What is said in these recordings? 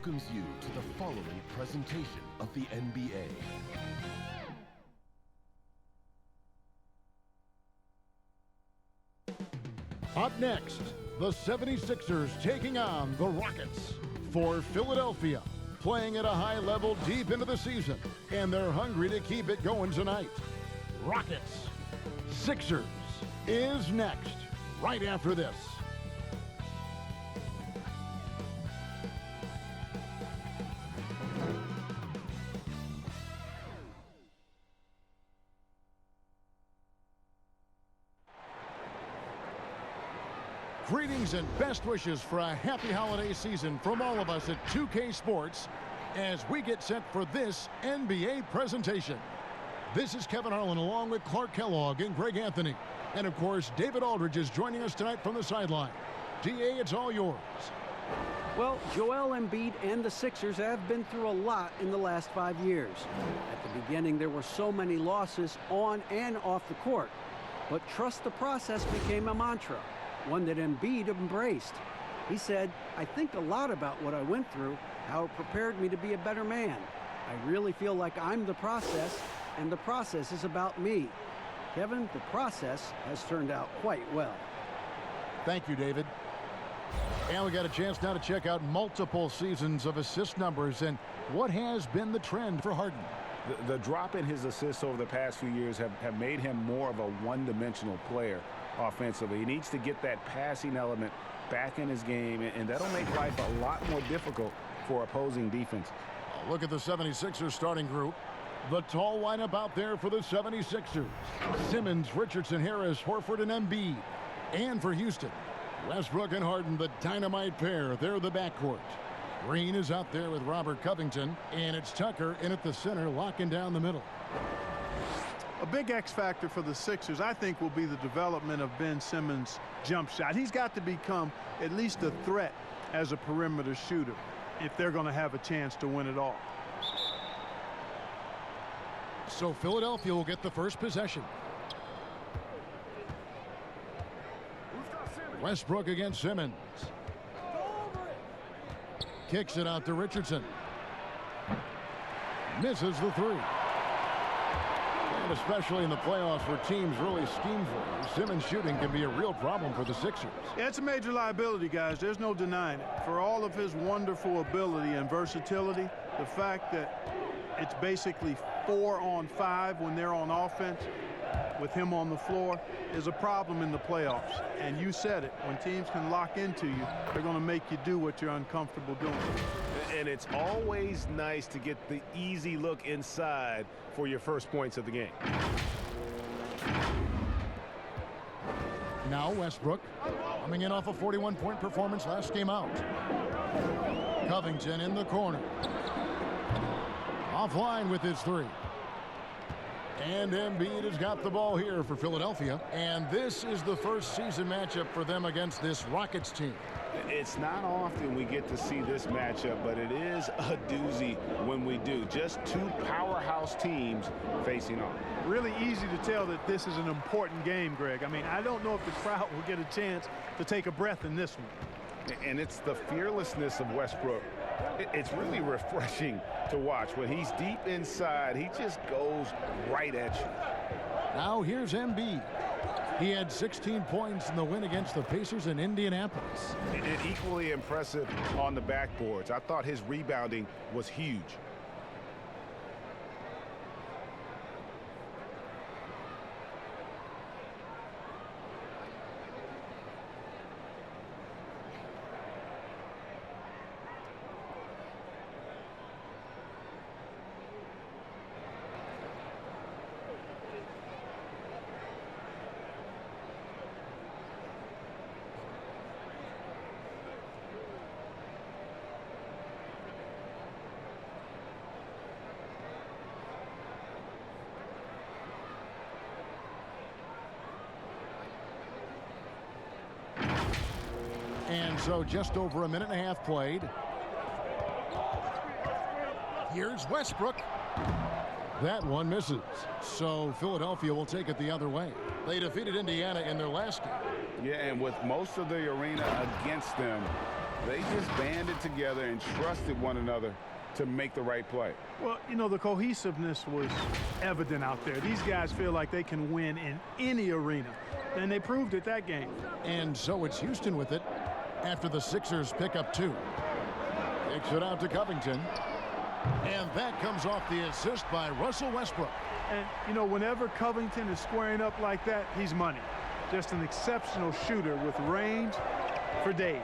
welcomes you to the following presentation of the NBA. Up next, the 76ers taking on the Rockets. For Philadelphia, playing at a high level deep into the season, and they're hungry to keep it going tonight. Rockets, Sixers is next, right after this. Greetings and best wishes for a happy holiday season from all of us at 2K Sports as we get set for this NBA presentation. This is Kevin Harlan along with Clark Kellogg and Greg Anthony. And of course, David Aldridge is joining us tonight from the sideline. DA, it's all yours. Well, Joel Embiid and the Sixers have been through a lot in the last 5 years. At the beginning, there were so many losses on and off the court. But trust the process became a mantra, one that Embiid embraced. He said, "I think a lot about what I went through, how it prepared me to be a better man. I really feel like I'm the process, and the process is about me." Kevin, the process has turned out quite well. Thank you, David. And we got a chance now to check out multiple seasons of assist numbers and what has been the trend for Harden. The drop in his assists over the past few years have made him more of a one-dimensional player offensively. He needs to get that passing element back in his game, and that'll make life a lot more difficult for opposing defense. Look at the 76ers starting group. The tall lineup out there for the 76ers. Simmons, Richardson, Harris, Horford, and Embiid. And for Houston, Westbrook and Harden, the dynamite pair. They're the backcourt. Green is out there with Robert Covington, and it's Tucker in at the center, locking down the middle. A big X factor for the Sixers, I think, will be the development of Ben Simmons' jump shot. He's got to become at least a threat as a perimeter shooter if they're going to have a chance to win it all. So Philadelphia will get the first possession. Westbrook against Simmons. Kicks it out to Richardson. Misses the three. And especially in the playoffs where teams really scheme for it, Simmons shooting can be a real problem for the Sixers. Yeah, it's a major liability, guys. There's no denying it. For all of his wonderful ability and versatility, the fact that it's basically 4 on 5 when they're on offense with him on the floor is a problem in the playoffs. And you said it, when teams can lock into you, they're going to make you do what you're uncomfortable doing. And it's always nice to get the easy look inside for your first points of the game. Now Westbrook coming in off a 41-point performance last game out. Covington in the corner. Offline with his three. And Embiid has got the ball here for Philadelphia. And this is the first season matchup for them against this Rockets team. It's not often we get to see this matchup, but it is a doozy when we do. Just two powerhouse teams facing off. Really easy to tell that this is an important game, Greg. I mean, I don't know if the crowd will get a chance to take a breath in this one. And it's the fearlessness of Westbrook. It's really refreshing to watch. When he's deep inside, he just goes right at you. Now here's Embiid. He had 16 points in the win against the Pacers in Indianapolis. And equally impressive on the backboards. I thought his rebounding was huge. And so just over a minute and a half played. Here's Westbrook. That one misses. So Philadelphia will take it the other way. They defeated Indiana in their last game. Yeah, and with most of the arena against them, They just banded together and trusted one another to make the right play. Well, you know, the cohesiveness was evident out there. These guys feel like they can win in any arena, and they proved it that game. And so it's Houston with it after the Sixers pick up 2. Takes it out to Covington. And that comes off the assist by Russell Westbrook. And, you know, whenever Covington is squaring up like that, he's money. Just an exceptional shooter with range for days.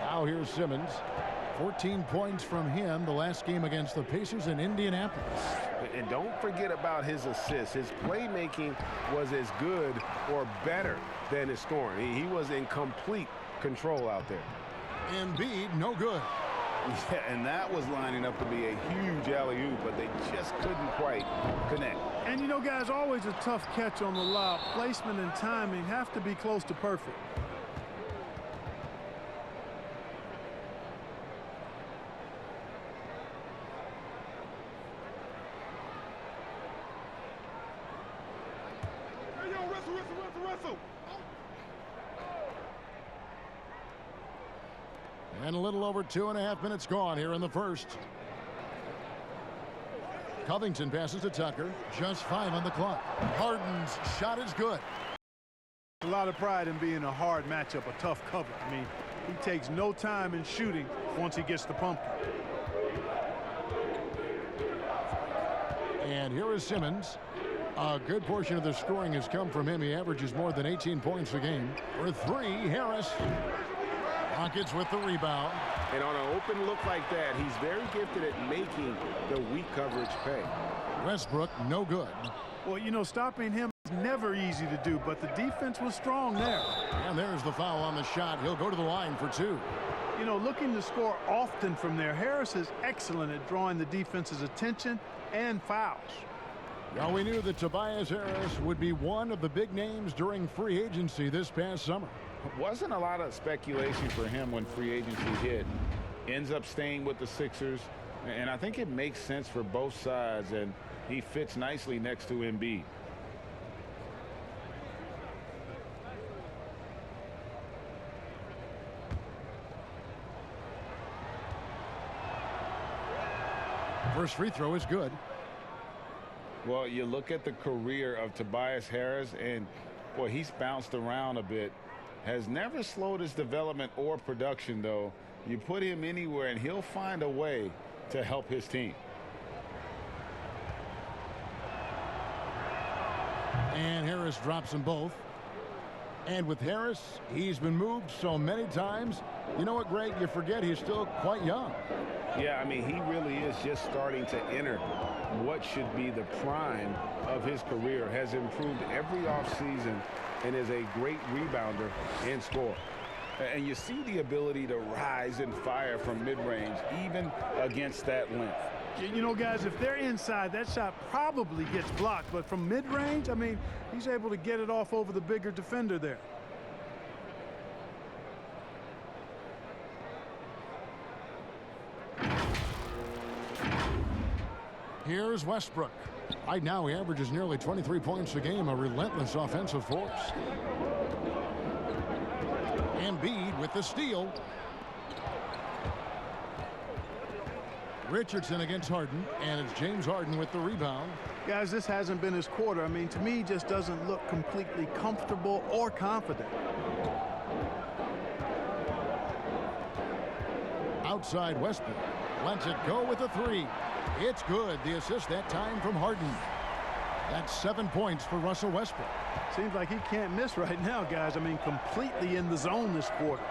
Now here's Simmons. 14 points from him the last game against the Pacers in Indianapolis. And don't forget about his assists. His playmaking was as good or better than his scoring. He was in complete control out there. Embiid, no good. Yeah, and that was lining up to be a huge alley-oop, but they just couldn't quite connect. And, you know, guys, always a tough catch on the lob. Placement and timing have to be close to perfect. And a little over 2.5 minutes gone here in the first. Covington passes to Tucker. Just 5 on the clock. Harden's shot is good. A lot of pride in being a hard matchup, a tough cover. I mean, he takes no time in shooting once he gets the pumpkin. And here is Simmons. A good portion of the scoring has come from him. He averages more than 18 points a game. For 3, Harris. Rockets with the rebound. And on an open look like that, he's very gifted at making the weak coverage pay. Westbrook, no good. Well, you know, stopping him is never easy to do, but the defense was strong there. And there's the foul on the shot. He'll go to the line for 2. You know, looking to score often from there. Harris is excellent at drawing the defense's attention and fouls. Well, we knew that Tobias Harris would be one of the big names during free agency this past summer. Wasn't a lot of speculation for him when free agency hit. Ends up staying with the Sixers, and I think it makes sense for both sides, and he fits nicely next to Embiid. First free throw is good. Well, you look at the career of Tobias Harris, and boy, he's bounced around a bit. Has never slowed his development or production, though. You put him anywhere, and he'll find a way to help his team. And Harris drops them both. And with Harris, he's been moved so many times. You know what, Greg? You forget he's still quite young. Yeah, I mean, he really is just starting to enter what should be the prime of his career. Has improved every offseason and is a great rebounder and scorer. And you see the ability to rise and fire from mid-range, even against that length. You know, guys, if they're inside, that shot probably gets blocked. But from mid-range, I mean, he's able to get it off over the bigger defender there. Here's Westbrook. Right now, he averages nearly 23 points a game, a relentless offensive force. Embiid with the steal. Richardson against Harden, and it's James Harden with the rebound. Guys, this hasn't been his quarter. I mean, to me, he just doesn't look completely comfortable or confident. Outside Westbrook. Lets it go with a 3. It's good. The assist that time from Harden. That's 7 points for Russell Westbrook. Seems like he can't miss right now, guys. I mean, completely in the zone this quarter.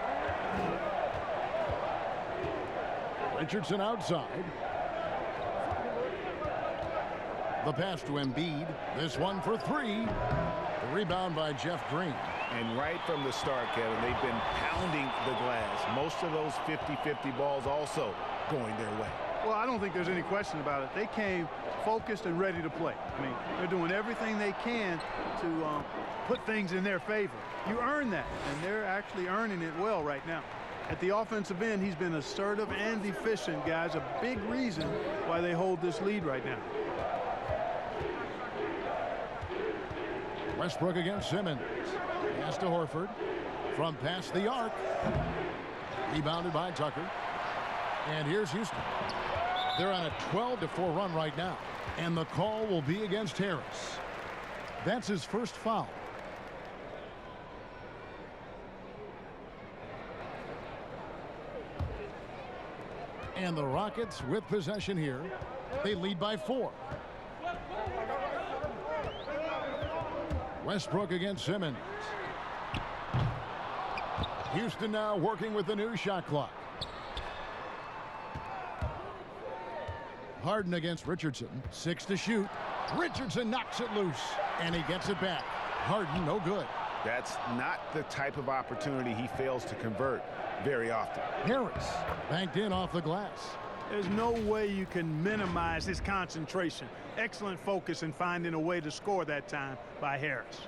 Richardson outside. The pass to Embiid. This one for 3. The rebound by Jeff Green. And right from the start, Kevin, they've been pounding the glass. Most of those 50-50 balls also going their way. Well, I don't think there's any question about it. They came focused and ready to play. I mean, they're doing everything they can to put things in their favor. You earn that, and they're actually earning it well right now. At the offensive end, he's been assertive and efficient, guys. A big reason why they hold this lead right now. Westbrook against Simmons. Pass to Horford. From past the arc. Rebounded by Tucker. And here's Houston. They're on a 12-4 run right now. And the call will be against Harris. That's his first foul. And the Rockets with possession here. They lead by 4. Westbrook against Simmons. Houston now working with the new shot clock. Harden against Richardson. 6 to shoot. Richardson knocks it loose. And he gets it back. Harden, no good. That's not the type of opportunity he fails to convert very often. Harris banked in off the glass. There's no way you can minimize his concentration. Excellent focus in finding a way to score that time by Harris.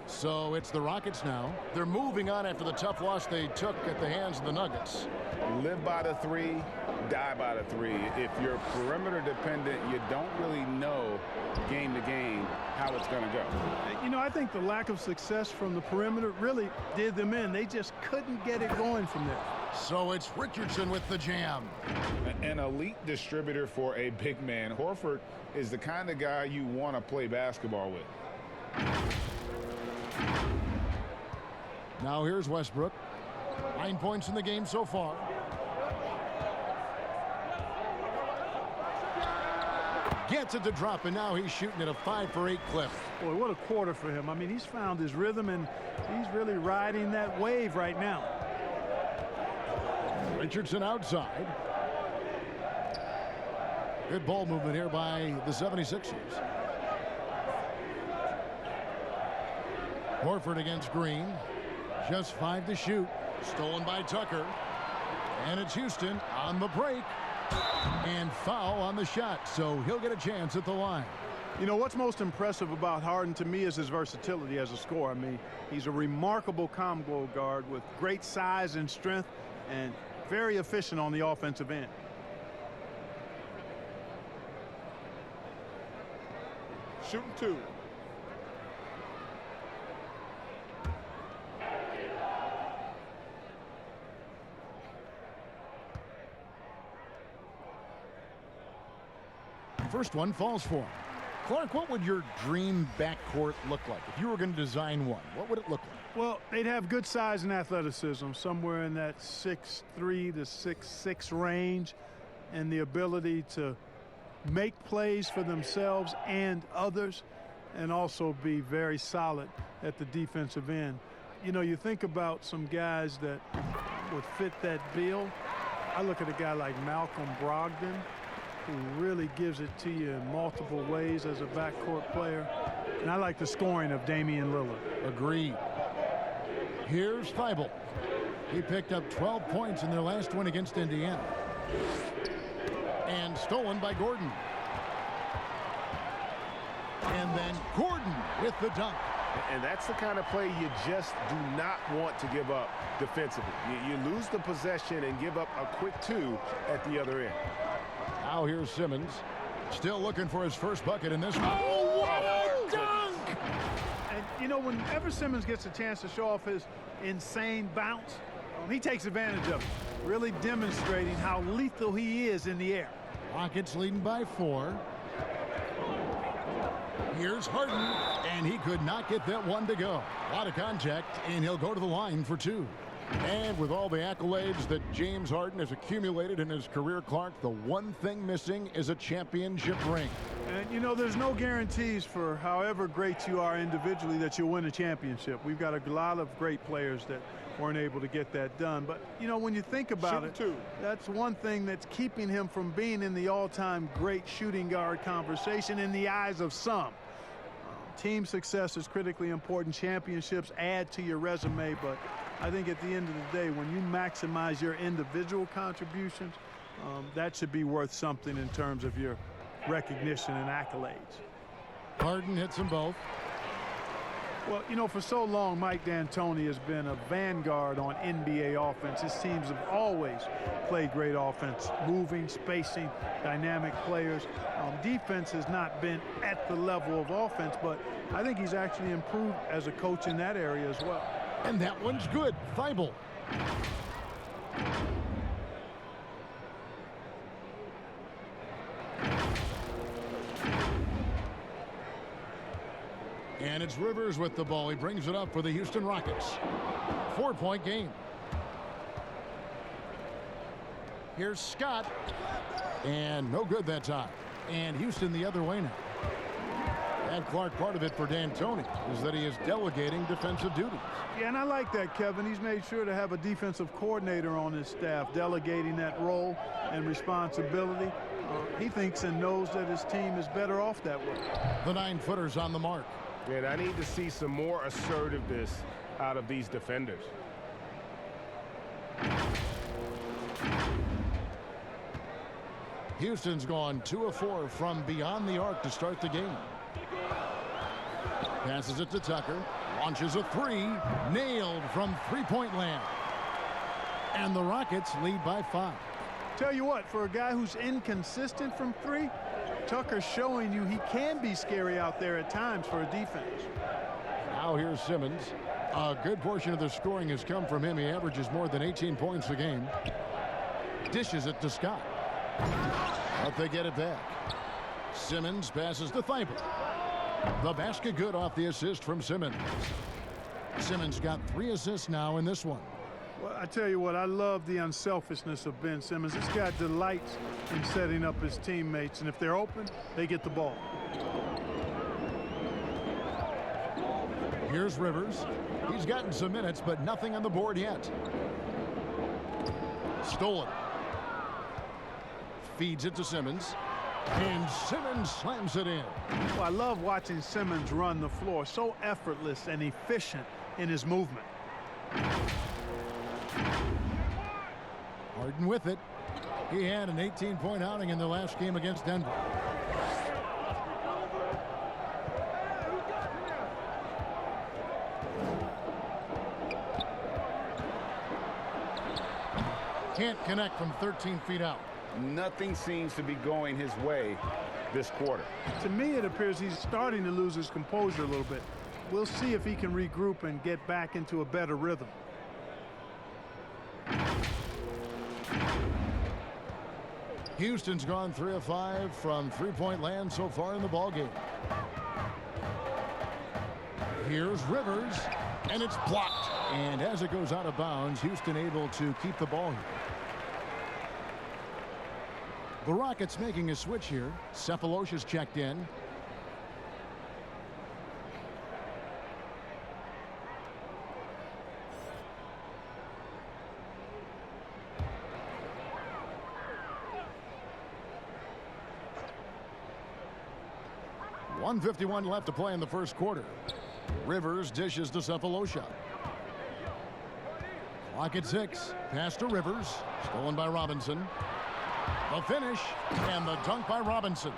So it's the Rockets now. They're moving on after the tough loss they took at the hands of the Nuggets. Live by the 3, die by the 3. If you're perimeter dependent, you don't really know game to game how it's going to go. You know, I think the lack of success from the perimeter really did them in. They just couldn't get it going from there. So it's Richardson with the jam. An elite distributor for a big man. Horford is the kind of guy you want to play basketball with. Now here's Westbrook. 9 points in the game so far. Gets it to drop, and now he's shooting at a 5 for 8 clip. Boy, what a quarter for him. I mean, he's found his rhythm, and he's really riding that wave right now. Richardson outside. Good ball movement here by the 76ers. Horford against Green. Just 5 to shoot. Stolen by Tucker. And it's Houston on the break. And foul on the shot, so he'll get a chance at the line. You know, what's most impressive about Harden to me is his versatility as a scorer. I mean, he's a remarkable combo guard with great size and strength and very efficient on the offensive end. Shooting 2. First one falls for him. Clark, what would your dream backcourt look like? If you were going to design one, what would it look like? Well, they'd have good size and athleticism, somewhere in that 6'3" to 6'6" range, and the ability to make plays for themselves and others, and also be very solid at the defensive end. You know, you think about some guys that would fit that bill. I look at a guy like Malcolm Brogdon, who really gives it to you in multiple ways as a backcourt player. And I like the scoring of Damian Lillard. Agreed. Here's Thibault. He picked up 12 points in their last win against Indiana. And stolen by Gordon. And then Gordon with the dunk. And that's the kind of play you just do not want to give up defensively. You lose the possession and give up a quick 2 at the other end. Now here's Simmons. Still looking for his first bucket in this one. Oh, what a dunk! And, you know, whenever Simmons gets a chance to show off his insane bounce, he takes advantage of it, really demonstrating how lethal he is in the air. Rockets leading by 4. Here's Harden, and he could not get that one to go. A lot of contact, and he'll go to the line for 2. And with all the accolades that James Harden has accumulated in his career, Clark, the one thing missing is a championship ring. And, you know, there's no guarantees for however great you are individually that you'll win a championship. We've got a lot of great players that weren't able to get that done. But, you know, when you think about it, that's one thing that's keeping him from being in the all-time great shooting guard conversation in the eyes of some. Team success is critically important. Championships add to your resume, but I think at the end of the day, when you maximize your individual contributions, that should be worth something in terms of your recognition and accolades. Harden hits them both. Well, you know, for so long, Mike D'Antoni has been a vanguard on NBA offense. His teams have always played great offense, moving, spacing, dynamic players. Defense has not been at the level of offense, but I think he's actually improved as a coach in that area as well. And that one's good. Thibault. And it's Rivers with the ball. He brings it up for the Houston Rockets. 4-point game. Here's Scott. And no good that time. And Houston the other way now. And Clark, part of it for D'Antoni is that he is delegating defensive duties. Yeah, and I like that, Kevin. He's made sure to have a defensive coordinator on his staff, delegating that role and responsibility. He thinks and knows that his team is better off that way. The 9-footer's on the mark. And I need to see some more assertiveness out of these defenders. Houston's gone 2 of 4 from beyond the arc to start the game. Passes it to Tucker. Launches a 3. Nailed from three-point land. And the Rockets lead by 5. Tell you what, for a guy who's inconsistent from 3, Tucker's showing you he can be scary out there at times for a defense. Now here's Simmons. A good portion of the scoring has come from him. He averages more than 18 points a game. Dishes it to Scott. But they get it back. Simmons passes to Thibault. The basket good off the assist from Simmons. Simmons got 3 assists now in this one. Well, I tell you what, I love the unselfishness of Ben Simmons. This guy delights in setting up his teammates, and if they're open, they get the ball. Here's Rivers. He's gotten some minutes, but nothing on the board yet. Stolen. Feeds it to Simmons. And Simmons slams it in. Well, I love watching Simmons run the floor. So effortless and efficient in his movement. Harden with it. He had an 18-point outing in the last game against Denver. Can't connect from 13 feet out. Nothing seems to be going his way this quarter. To me, it appears he's starting to lose his composure a little bit. We'll see if he can regroup and get back into a better rhythm. Houston's gone 3 of 5 from three-point land so far in the ballgame. Here's Rivers, and it's blocked. And as it goes out of bounds, Houston able to keep the ball here. The Rockets making a switch here. Cephalosha's checked in. .151 left to play in the first quarter. Rivers dishes to Cephalosha. Clock at 6. Pass to Rivers. Stolen by Robinson. The finish and the dunk by Robinson.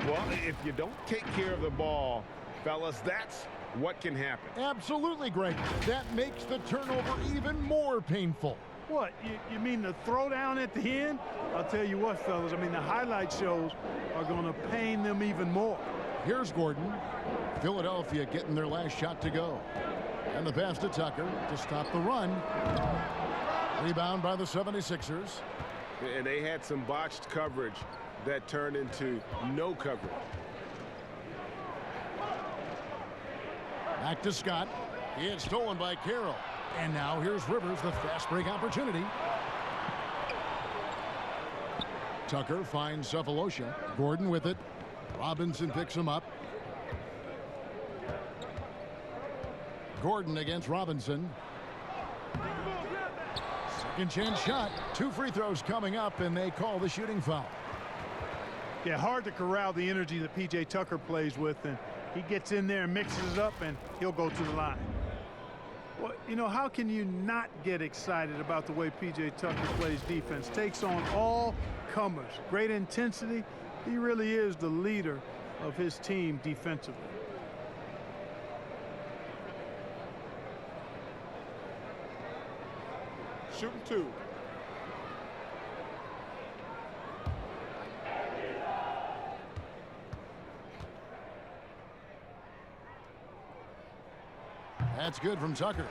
Well, if you don't take care of the ball, fellas, that's what can happen. Absolutely, Greg. That makes the turnover even more painful. What, you mean the throwdown at the end? I'll tell you what, fellas, I mean, the highlight shows are going to pain them even more. Here's Gordon. Philadelphia getting their last shot to go. And the pass to Tucker to stop the run. Rebound by the 76ers. And they had some botched coverage that turned into no coverage. Back to Scott. It's stolen by Carroll. And now here's Rivers, the fast break opportunity. Tucker finds Cephalosha. Gordon with it. Robinson picks him up. Gordon against Robinson. Second chance shot. 2 free throws coming up, and they call the shooting foul. Yeah, hard to corral the energy that P.J. Tucker plays with, and he gets in there and mixes it up, and he'll go to the line. Well, you know, how can you not get excited about the way P.J. Tucker plays defense? Takes on all comers. Great intensity. He really is the leader of his team defensively. shooting 2. That's good from Tucker.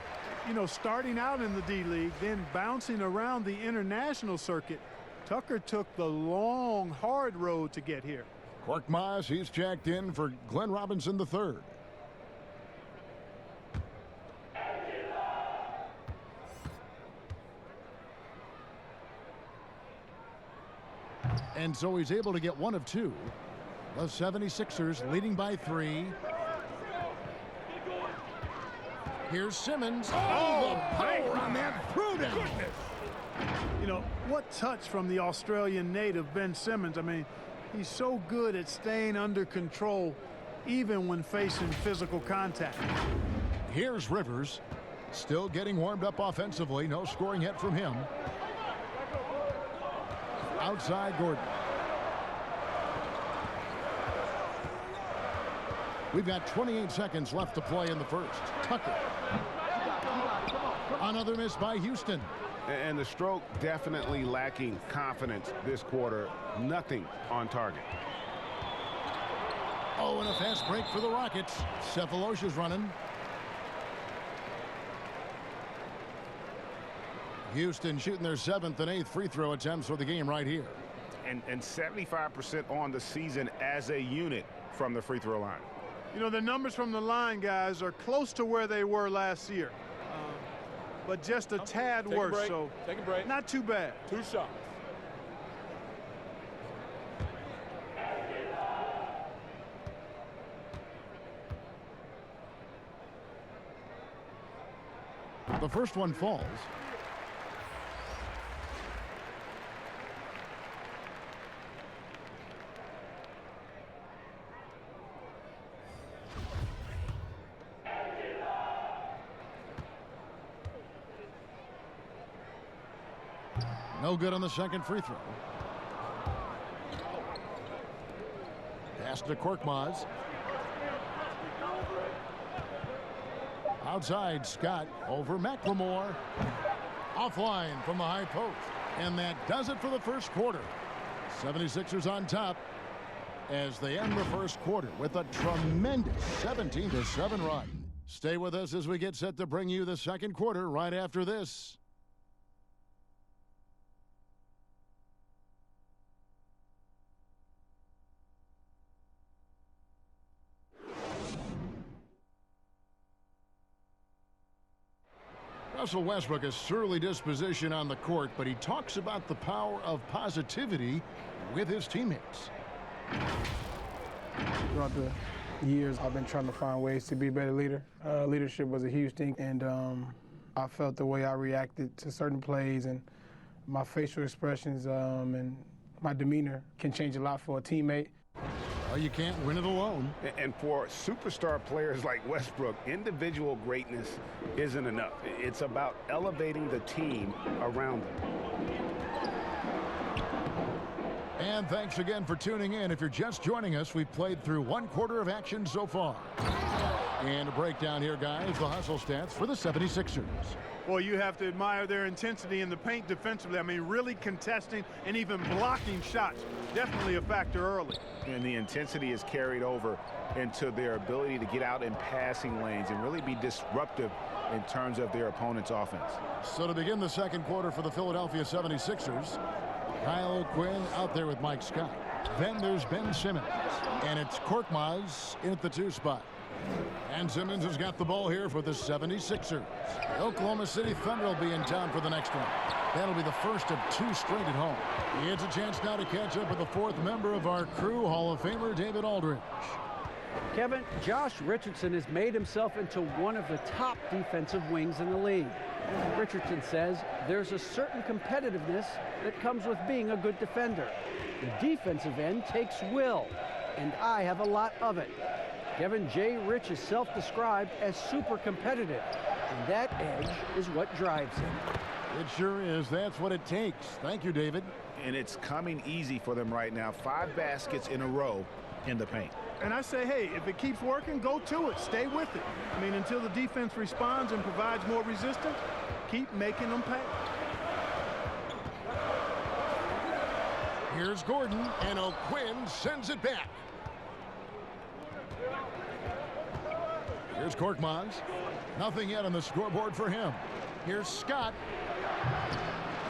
You know, starting out in the D-League, then bouncing around the international circuit, Tucker took the long, hard road to get here. Korkmaz, he's checked in for Glenn Robinson III. And so he's able to get 1 of 2. The 76ers leading by 3. Here's Simmons. Oh, the power on that throwdown. You know, what touch from the Australian native, Ben Simmons. I mean, he's so good at staying under control, even when facing physical contact. Here's Rivers. Still getting warmed up offensively. No scoring yet from him. Outside Gordon. We've got 28 seconds left to play in the first. Tucker. Another miss by Houston. And the stroke definitely lacking confidence this quarter. Nothing on target. Oh, and a fast break for the Rockets. Cephalosha's running. Houston shooting their 7th and 8th free throw attempts for the game right here. And 75% on the season as a unit from the free throw line. You know, the numbers from the line, guys, are close to where they were last year. But just a tad worse, so take a break. Not too bad. 2 shots. The first one falls. No good on the second free throw. Pass to Korkmaz. Outside, Scott over McLemore. Offline from the high post. And that does it for the first quarter. 76ers on top as they end the first quarter with a tremendous 17-7 run. Stay with us as we get set to bring you the second quarter right after this. Russell Westbrook is surly disposition on the court, but he talks about the power of positivity with his teammates. Throughout the years, I've been trying to find ways to be a better leader. Leadership was a huge thing, and I felt the way I reacted to certain plays and my facial expressions and my demeanor can change a lot for a teammate. Well, you can't win it alone. And for superstar players like Westbrook, individual greatness isn't enough. It's about elevating the team around them. And thanks again for tuning in. If you're just joining us, we've played through 1 quarter of action so far. And a breakdown here, guys, the hustle stats for the 76ers. Well, you have to admire their intensity in the paint defensively. I mean, really contesting and even blocking shots. Definitely a factor early. And the intensity is carried over into their ability to get out in passing lanes and really be disruptive in terms of their opponent's offense. So to begin the second quarter for the Philadelphia 76ers, Kyle Quinn out there with Mike Scott. Then there's Ben Simmons. And it's Korkmaz in at the 2 spot. And Simmons has got the ball here for the 76ers. The Oklahoma City Thunder will be in town for the next one. That'll be the first of 2 straight at home. It's a chance now to catch up with the 4th member of our crew, Hall of Famer David Aldridge. Kevin, Josh Richardson has made himself into one of the top defensive wings in the league. Richardson says there's a certain competitiveness that comes with being a good defender. The defensive end takes will, and I have a lot of it. Kevin J. Rich is self-described as super competitive, and that edge is what drives him. It sure is. That's what it takes. Thank you, David. And it's coming easy for them right now. 5 baskets in a row in the paint. And I say, hey, if it keeps working, go to it. Stay with it. I mean, until the defense responds and provides more resistance, keep making them pay. Here's Gordon, and O'Quinn sends it back. Here's Korkmaz. Nothing yet on the scoreboard for him. Here's Scott.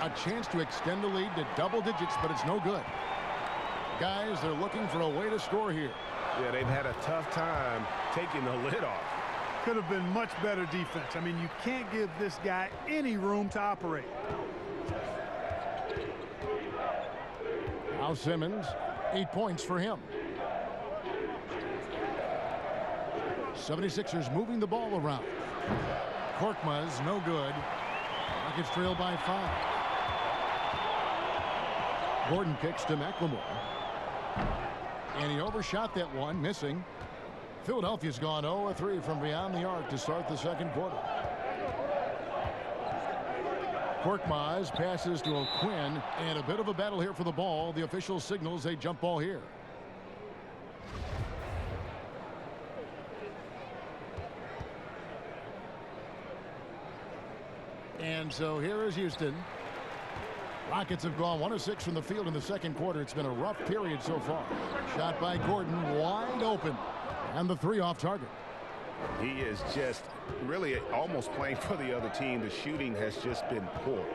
A chance to extend the lead to double digits, but it's no good. Guys, they're looking for a way to score here. Yeah, they've had a tough time taking the lid off. Could have been much better defense. I mean, you can't give this guy any room to operate. Now Simmons, 8 points for him. 76ers moving the ball around. Korkmaz, no good. Rockets trail by 5. Gordon kicks to McLemore. And he overshot that one, missing. Philadelphia's gone 0-3 from beyond the arc to start the second quarter. Korkmaz passes to O'Quinn, and a bit of a battle here for the ball. The official signals a jump ball here. And so here is Houston. Rockets have gone 1 of 6 from the field in the second quarter. It's been a rough period so far. Shot by Gordon, wide open. And the 3 off target. He is just really almost playing for the other team. The shooting has just been poor.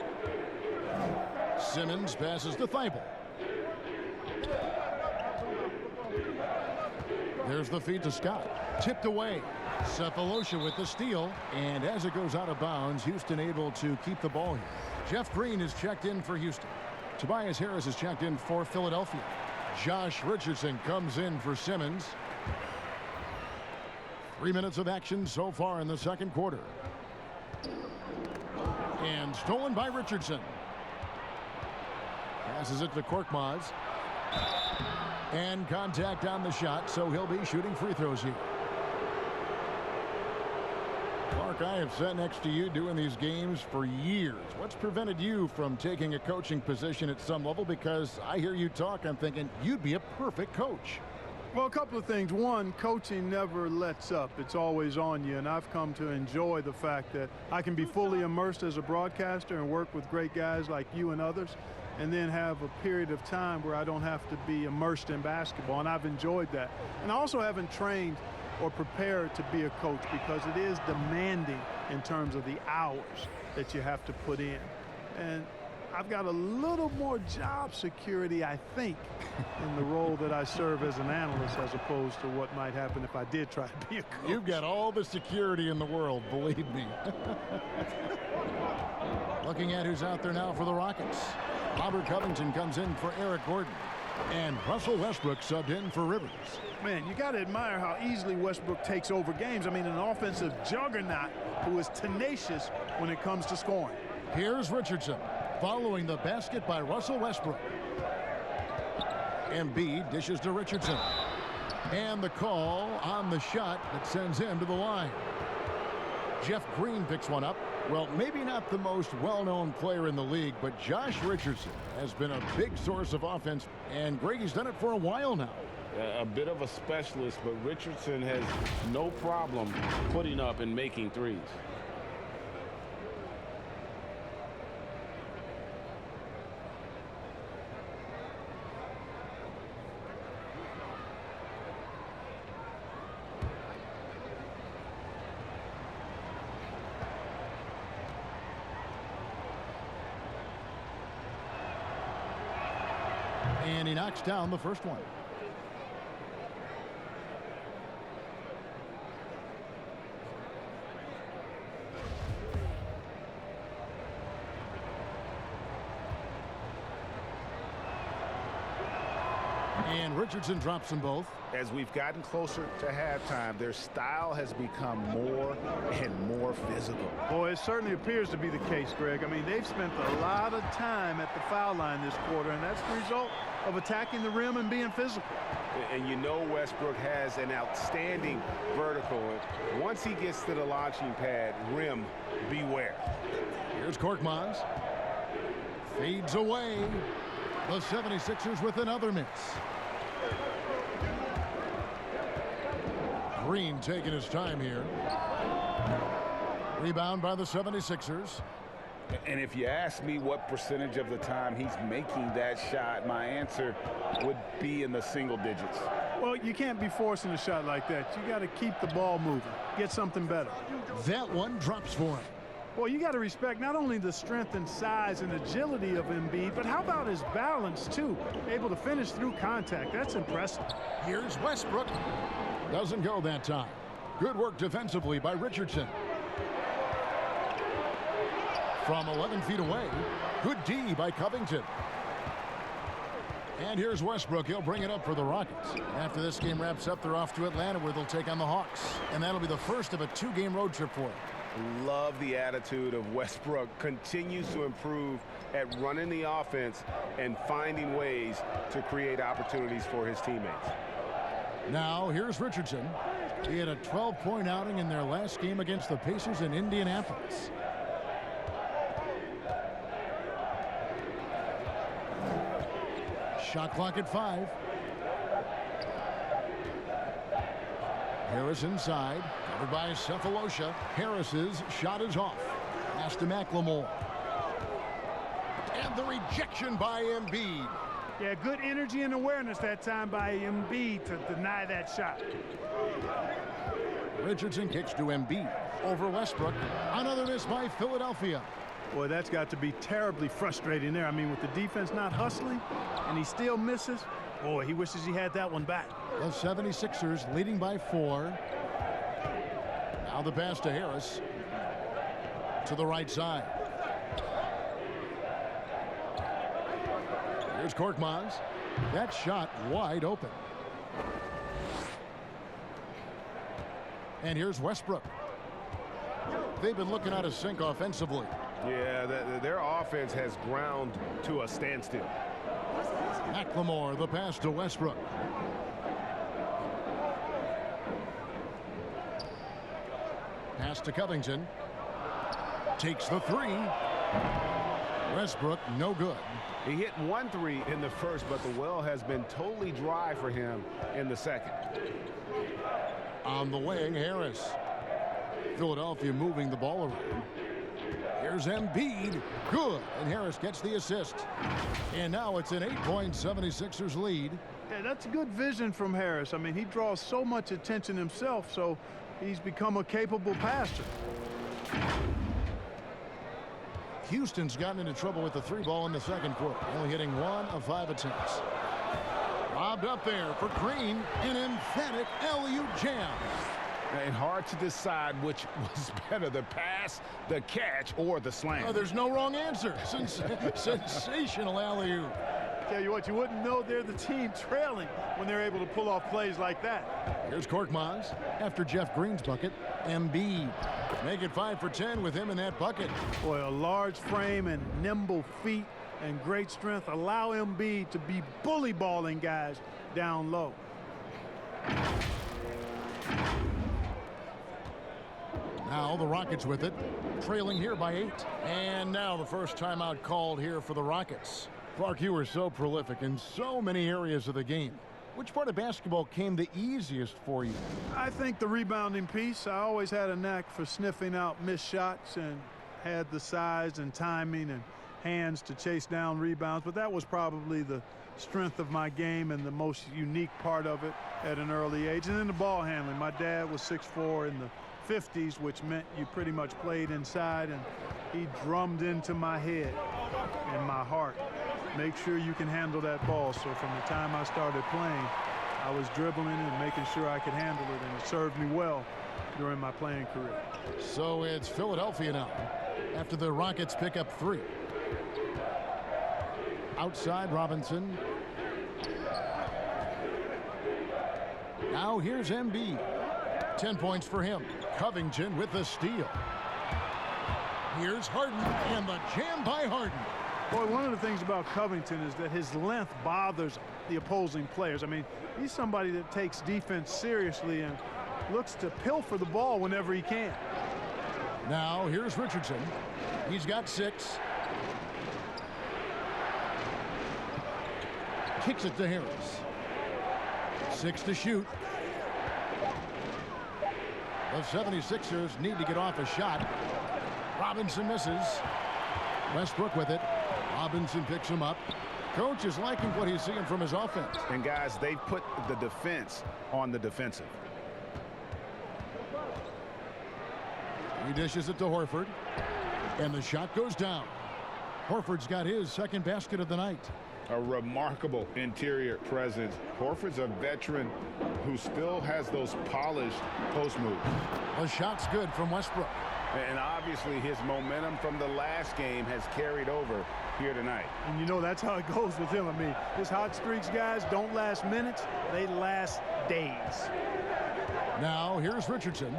Simmons passes to Thibault. There's the feed to Scott. Tipped away. Cephalosha with the steal. And as it goes out of bounds, Houston able to keep the ball here. Jeff Green is checked in for Houston. Tobias Harris is checked in for Philadelphia. Josh Richardson comes in for Simmons. 3 minutes of action so far in the second quarter. And stolen by Richardson. Passes it to Korkmaz. And contact on the shot, so he'll be shooting free throws here. Clark, I have sat next to you doing these games for years. What's prevented you from taking a coaching position at some level? Because I hear you talk, I'm thinking you'd be a perfect coach. Well, a couple of things. One, coaching never lets up. It's always on you, and I've come to enjoy the fact that I can be fully immersed as a broadcaster and work with great guys like you and others, and then have a period of time where I don't have to be immersed in basketball, and I've enjoyed that. And I also haven't trained or prepared to be a coach because it is demanding in terms of the hours that you have to put in. And I've got a little more job security, I think, in the role that I serve as an analyst as opposed to what might happen if I did try to be a coach. You've got all the security in the world, believe me. Looking at who's out there now for the Rockets. Robert Covington comes in for Eric Gordon. And Russell Westbrook subbed in for Rivers. Man, you got to admire how easily Westbrook takes over games. I mean, an offensive juggernaut who is tenacious when it comes to scoring. Here's Richardson following the basket by Russell Westbrook. Embiid dishes to Richardson. And the call on the shot that sends him to the line. Jeff Green picks one up. Well, maybe not the most well-known player in the league, but Josh Richardson has been a big source of offense, and Grady's done it for a while now. A bit of a specialist, but Richardson has no problem putting up and making threes. And he knocks down the first one. And Richardson drops them both. As we've gotten closer to halftime, their style has become more and more physical. Boy, it certainly appears to be the case, Greg. I mean, they've spent a lot of time at the foul line this quarter, and that's the result of attacking the rim and being physical. And you know Westbrook has an outstanding vertical. And once he gets to the launching pad, rim, beware. Here's Korkmaz. Fades away. The 76ers with another miss. Green taking his time here. Rebound by the 76ers. And if you ask me what percentage of the time he's making that shot, my answer would be in the single digits. Well, you can't be forcing a shot like that. You got to keep the ball moving, get something better. That one drops for him. Well, you got to respect not only the strength and size and agility of Embiid, but how about his balance, too? Able to finish through contact. That's impressive. Here's Westbrook. Doesn't go that time. Good work defensively by Richardson. From 11 feet away, good D by Covington. And here's Westbrook. He'll bring it up for the Rockets. After this game wraps up, they're off to Atlanta where they'll take on the Hawks. And that'll be the first of a 2-game road trip for him. Love the attitude of Westbrook. Continues to improve at running the offense and finding ways to create opportunities for his teammates. Now, here's Richardson. He had a 12-point outing in their last game against the Pacers in Indianapolis. Shot clock at 5. Harris inside, covered by Cephalosha. Harris's shot is off. Pass to McLemore. And the rejection by Embiid. Yeah, good energy and awareness that time by Embiid to deny that shot. Richardson kicks to Embiid. Over Westbrook. Another miss by Philadelphia. Boy, that's got to be terribly frustrating there. I mean, with the defense not hustling and he still misses, boy, he wishes he had that one back. The 76ers leading by 4. Now the pass to Harris. To the right side. Here's Korkmaz. That shot wide open. And here's Westbrook. They've been looking out of sync offensively. Yeah, their offense has ground to a standstill. McLemore, the pass to Westbrook. Pass to Covington. Takes the 3. Westbrook, no good. He hit 1 3 in the first, but the well has been totally dry for him in the second. On the wing, Harris. Philadelphia moving the ball around. Here's Embiid. Good. And Harris gets the assist. And now it's an 8-point 76ers lead. Yeah, that's good vision from Harris. I mean, he draws so much attention himself, so he's become a capable passer. Houston's gotten into trouble with the 3-ball in the second quarter, only hitting 1 of 5 attempts. Lobbed up there for Green. An emphatic alley-oop jam. And hard to decide which was better, the pass, the catch, or the slam. Oh, there's no wrong answer. Sensational alley-oop. Tell you what, you wouldn't know they're the team trailing when they're able to pull off plays like that. Here's Korkmaz after Jeff Green's bucket. Embiid. Make it 5 for 10 with him in that bucket. Boy, a large frame and nimble feet and great strength allow Embiid to be bully balling guys down low. Now the Rockets with it, trailing here by 8. And now the first timeout called here for the Rockets. Clark, you were so prolific in so many areas of the game. Which part of basketball came the easiest for you? I think the rebounding piece. I always had a knack for sniffing out missed shots and had the size and timing and hands to chase down rebounds. But that was probably the strength of my game and the most unique part of it at an early age. And then the ball handling. My dad was 6'4" in the 50s, which meant you pretty much played inside, and he drummed into my head and my heart. Make sure you can handle that ball. So from the time I started playing, I was dribbling and making sure I could handle it, and it served me well during my playing career. So it's Philadelphia now after the Rockets pick up 3. Outside Robinson. Now here's Embiid. 10 points for him. Covington with the steal. Here's Harden, and the jam by Harden. Boy, one of the things about Covington is that his length bothers the opposing players. I mean, he's somebody that takes defense seriously and looks to pilfer the ball whenever he can. Now here's Richardson. He's got 6. Kicks it to Harris. 6 to shoot. The 76ers need to get off a shot. Robinson misses. Westbrook with it. Robinson picks him up. Coach is liking what he's seeing from his offense. And guys, they've put the defense on the defensive. He dishes it to Horford. And the shot goes down. Horford's got his second basket of the night. A remarkable interior presence. Horford's a veteran who still has those polished post moves. The shot's good from Westbrook. And obviously his momentum from the last game has carried over here tonight. And you know that's how it goes with him. I mean, his hot streaks, guys, don't last minutes. They last days. Now here's Richardson.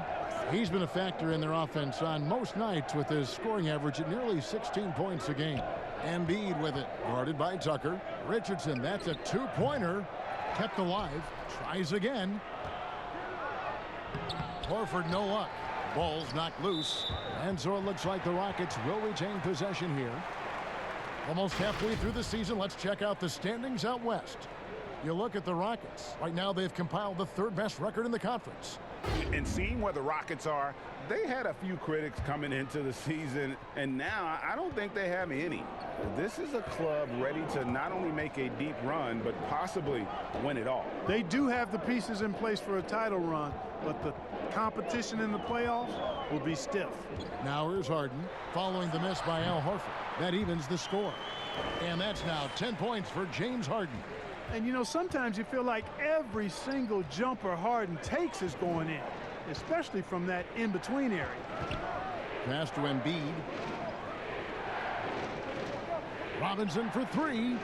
He's been a factor in their offense on most nights with his scoring average at nearly 16 points a game. Embiid with it, guarded by Tucker. Richardson, that's a two-pointer. Kept alive, tries again. Horford, no luck. Ball's knocked loose. And so it looks like the Rockets will retain possession here. Almost halfway through the season, let's check out the standings out west. You look at the Rockets. Right now they've compiled the third best record in the conference. And seeing where the Rockets are, they had a few critics coming into the season, and now I don't think they have any. This is a club ready to not only make a deep run, but possibly win it all. They do have the pieces in place for a title run, but the competition in the playoffs will be stiff. Now here's Harden, following the miss by Al Horford. That evens the score. And that's now 10 points for James Harden. And, you know, sometimes you feel like every single jumper Harden takes is going in, especially from that in-between area. Pass to Embiid. Robinson for three.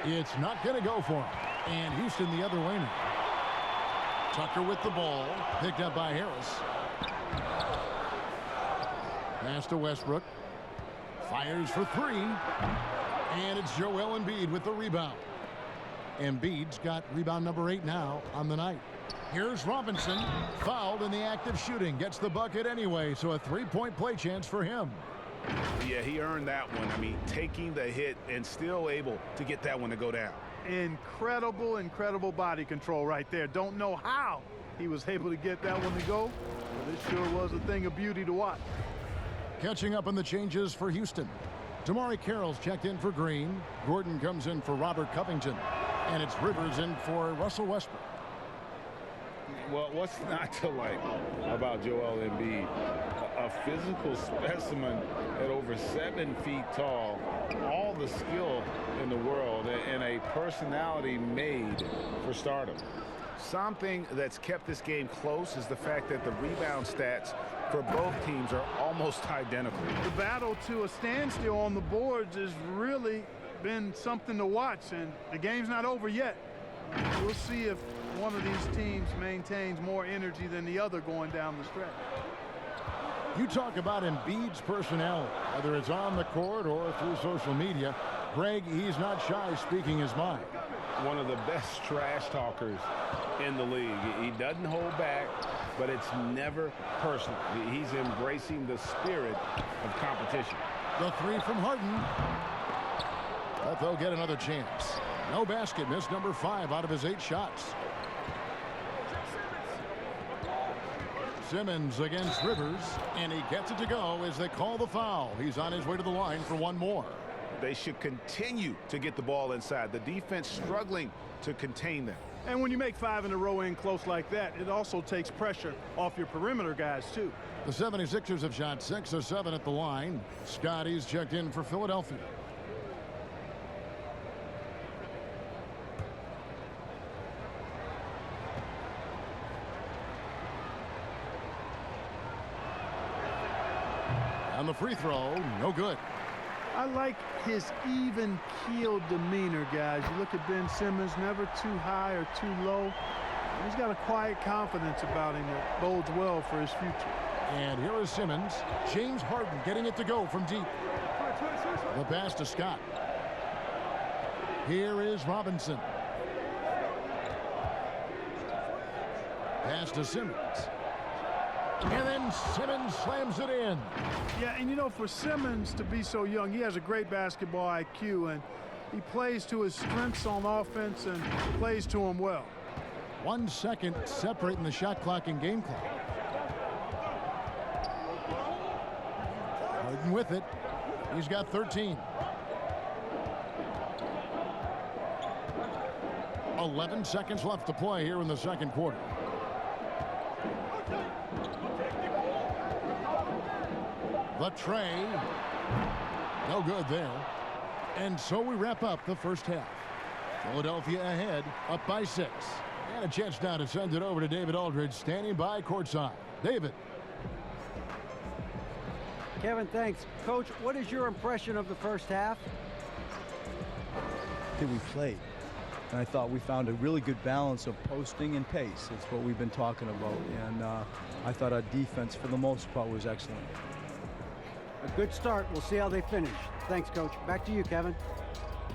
It's not going to go for him. And Houston the other way now. Tucker with the ball. Picked up by Harris. Pass to Westbrook. Fires for three. And it's Joel Embiid with the rebound. Embiid's got rebound number 8 now on the night. Here's Robinson, fouled in the act of shooting. Gets the bucket anyway, so a three-point play chance for him. Yeah, he earned that one. I mean, taking the hit and still able to get that one to go down. Incredible, incredible body control right there. Don't know how he was able to get that one to go, but it sure was a thing of beauty to watch. Catching up on the changes for Houston. Damari Carroll's checked in for Green. Gordon comes in for Robert Covington. And it's Rivers in for Russell Westbrook. Well, what's not to like about Joel Embiid? A physical specimen at over 7 feet tall, all the skill in the world, and a personality made for stardom. Something that's kept this game close is the fact that the rebound stats for both teams are almost identical. The battle to a standstill on the boards has really been something to watch, and the game's not over yet. We'll see if one of these teams maintains more energy than the other going down the stretch. You talk about Embiid's personality, whether it's on the court or through social media. Greg, he's not shy speaking his mind. One of the best trash talkers in the league. He doesn't hold back, but it's never personal. He's embracing the spirit of competition. The three from Harden. But they'll get another chance. No basket, miss number 5 out of his 8 shots. Simmons against Rivers, and he gets it to go as they call the foul. He's on his way to the line for one more. They should continue to get the ball inside. The defense struggling to contain them. And when you make 5 in a row in close like that, it also takes pressure off your perimeter guys, too. The 76ers have shot 6 of 7 at the line. Scotty's checked in for Philadelphia. On the free throw, no good. I like his even-keeled demeanor, guys. You look at Ben Simmons, never too high or too low. He's got a quiet confidence about him that bodes well for his future. And here is Simmons. James Harden getting it to go from deep. The pass to Scott. Here is Robinson. Pass to Simmons. And then Simmons slams it in. Yeah, and you know, for Simmons to be so young, he has a great basketball IQ, and he plays to his strengths on offense and plays to him well. 1 second separating the shot clock and game clock. Harden with it. He's got 13. 11 seconds left to play here in the second quarter. The tray. No good there. And so we wrap up the first half. Philadelphia ahead, up by 6. And a chance now to send it over to David Aldridge, standing by courtside. David. Kevin, thanks. Coach, what is your impression of the first half? I think we played. And I thought we found a really good balance of posting and pace. It's what we've been talking about. And I thought our defense, for the most part, was excellent. A good start. We'll see how they finish. Thanks, Coach. Back to you, Kevin.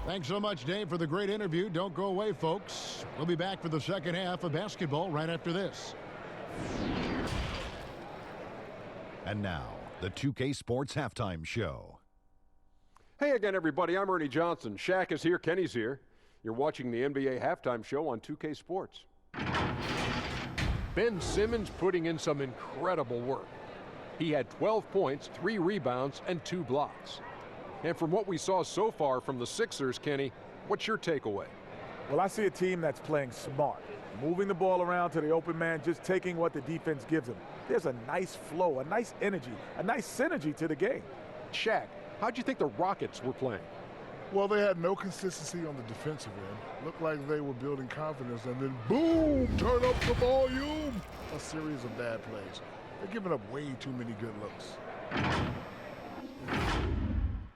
Thanks so much, Dave, for the great interview. Don't go away, folks. We'll be back for the second half of basketball right after this. And now, the 2K Sports Halftime Show. Hey again, everybody. I'm Ernie Johnson. Shaq is here. Kenny's here. You're watching the NBA Halftime Show on 2K Sports. Ben Simmons putting in some incredible work. He had 12 points, 3 rebounds, and 2 blocks. And from what we saw so far from the Sixers, Kenny, what's your takeaway? Well, I see a team that's playing smart, moving the ball around to the open man, just taking what the defense gives them. There's a nice flow, a nice energy, a nice synergy to the game. Shaq, how'd you think the Rockets were playing? Well, they had no consistency on the defensive end. Looked like they were building confidence, and then boom, turn up the volume. A series of bad plays. They're giving up way too many good looks.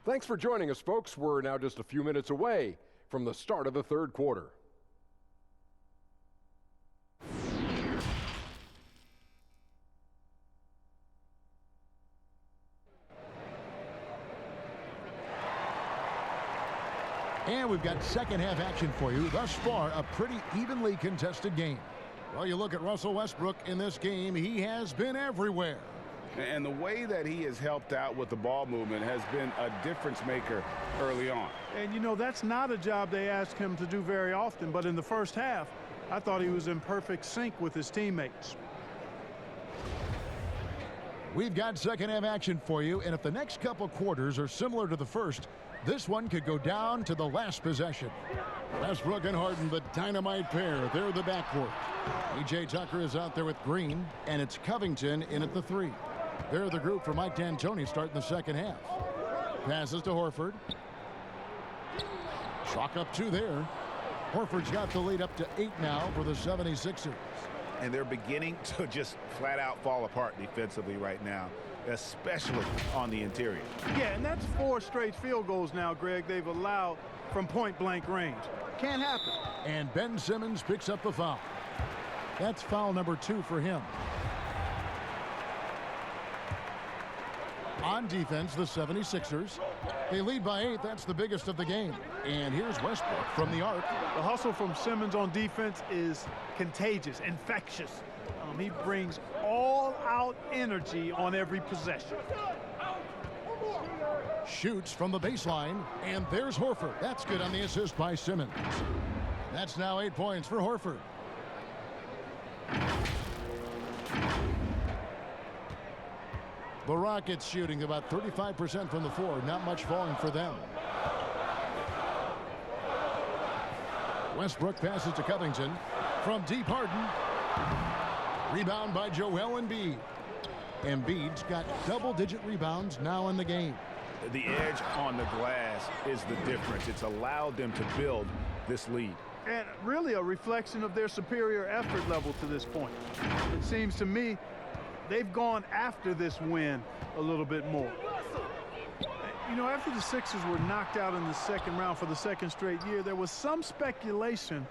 Thanks for joining us, folks. We're now just a few minutes away from the start of the third quarter. And we've got second half action for you. Thus far, a pretty evenly contested game. Well, you look at Russell Westbrook in this game, he has been everywhere. And the way that he has helped out with the ball movement has been a difference maker early on. And, you know, that's not a job they ask him to do very often. But in the first half, I thought he was in perfect sync with his teammates. We've got second half action for you. And if the next couple quarters are similar to the first, this one could go down to the last possession. Westbrook and Harden, the dynamite pair. They're the backcourt. E.J. Tucker is out there with Green, and it's Covington in at the 3. They're the group for Mike D'Antoni starting the second half. Passes to Horford. Chalk up 2 there. Horford's got the lead up to 8 now for the 76ers. And they're beginning to just flat out fall apart defensively right now, especially on the interior. Yeah, and that's 4 straight field goals now, Greg, they've allowed from point-blank range. Can't happen. And Ben Simmons picks up the foul. That's foul number 2 for him. On defense, the 76ers. They lead by 8. That's the biggest of the game. And here's Westbrook from the arc. The hustle from Simmons on defense is contagious, infectious. He brings all-out energy on every possession. Shoots from the baseline, and there's Horford. That's good on the assist by Simmons. That's now 8 points for Horford. The Rockets shooting about 35% from the floor. Not much falling for them. Westbrook passes to Covington. From deep, Harden. Rebound by Joel Embiid. Embiid's got double-digit rebounds now in the game. The edge on the glass is the difference. It's allowed them to build this lead. And really a reflection of their superior effort level to this point. It seems to me they've gone after this win a little bit more. You know, after the Sixers were knocked out in the second round for the second straight year, there was some speculation,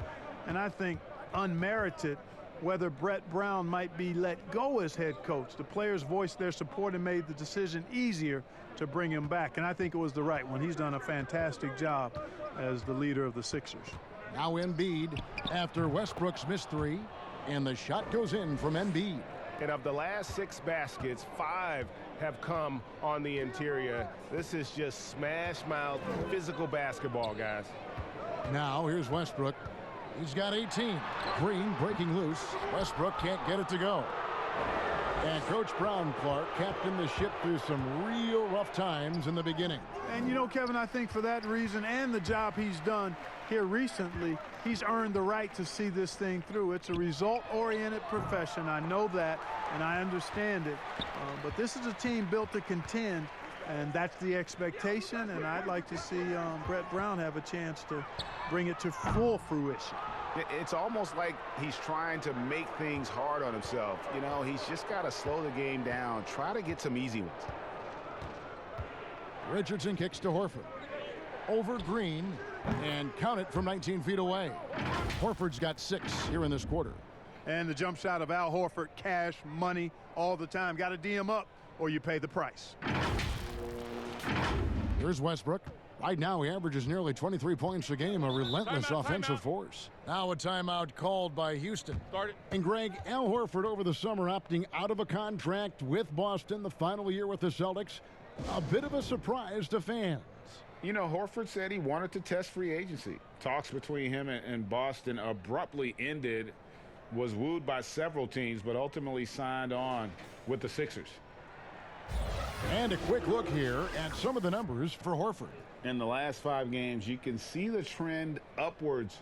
and I think unmerited, whether Brett Brown might be let go as head coach. The players voiced their support and made the decision easier to bring him back, and I think it was the right one. He's done a fantastic job as the leader of the Sixers. Now Embiid after Westbrook's missed 3, and the shot goes in from Embiid. And of the last 6 baskets, 5 have come on the interior. This is just smash-mouth physical basketball, guys. Now here's Westbrook. He's got 18. Green breaking loose. Westbrook can't get it to go. And Coach Brown, Clark, captained the ship through some real rough times in the beginning. And you know, Kevin, I think for that reason and the job he's done here recently, he's earned the right to see this thing through. It's a result-oriented profession. I know that, and I understand it. But this is a team built to contend, and that's the expectation. And I'd like to see Brett Brown have a chance to bring it to full fruition. It's almost like he's trying to make things hard on himself. You know, he's just got to slow the game down, try to get some easy ones. Richardson kicks to Horford. Over Green, and count it from 19 feet away. Horford's got 6 here in this quarter. And the jump shot of Al Horford, cash, money, all the time. Got to D him up, or you pay the price. Here's Westbrook. Right now, he averages nearly 23 points a game, a relentless offensive force. Now a timeout called by Houston. Start it. And Greg, Al Horford over the summer opting out of a contract with Boston, the final year with the Celtics. A bit of a surprise to fans. You know, Horford said he wanted to test free agency. Talks between him and Boston abruptly ended, was wooed by several teams, but ultimately signed on with the Sixers. And a quick look here at some of the numbers for Horford. In the last 5 games, you can see the trend upwards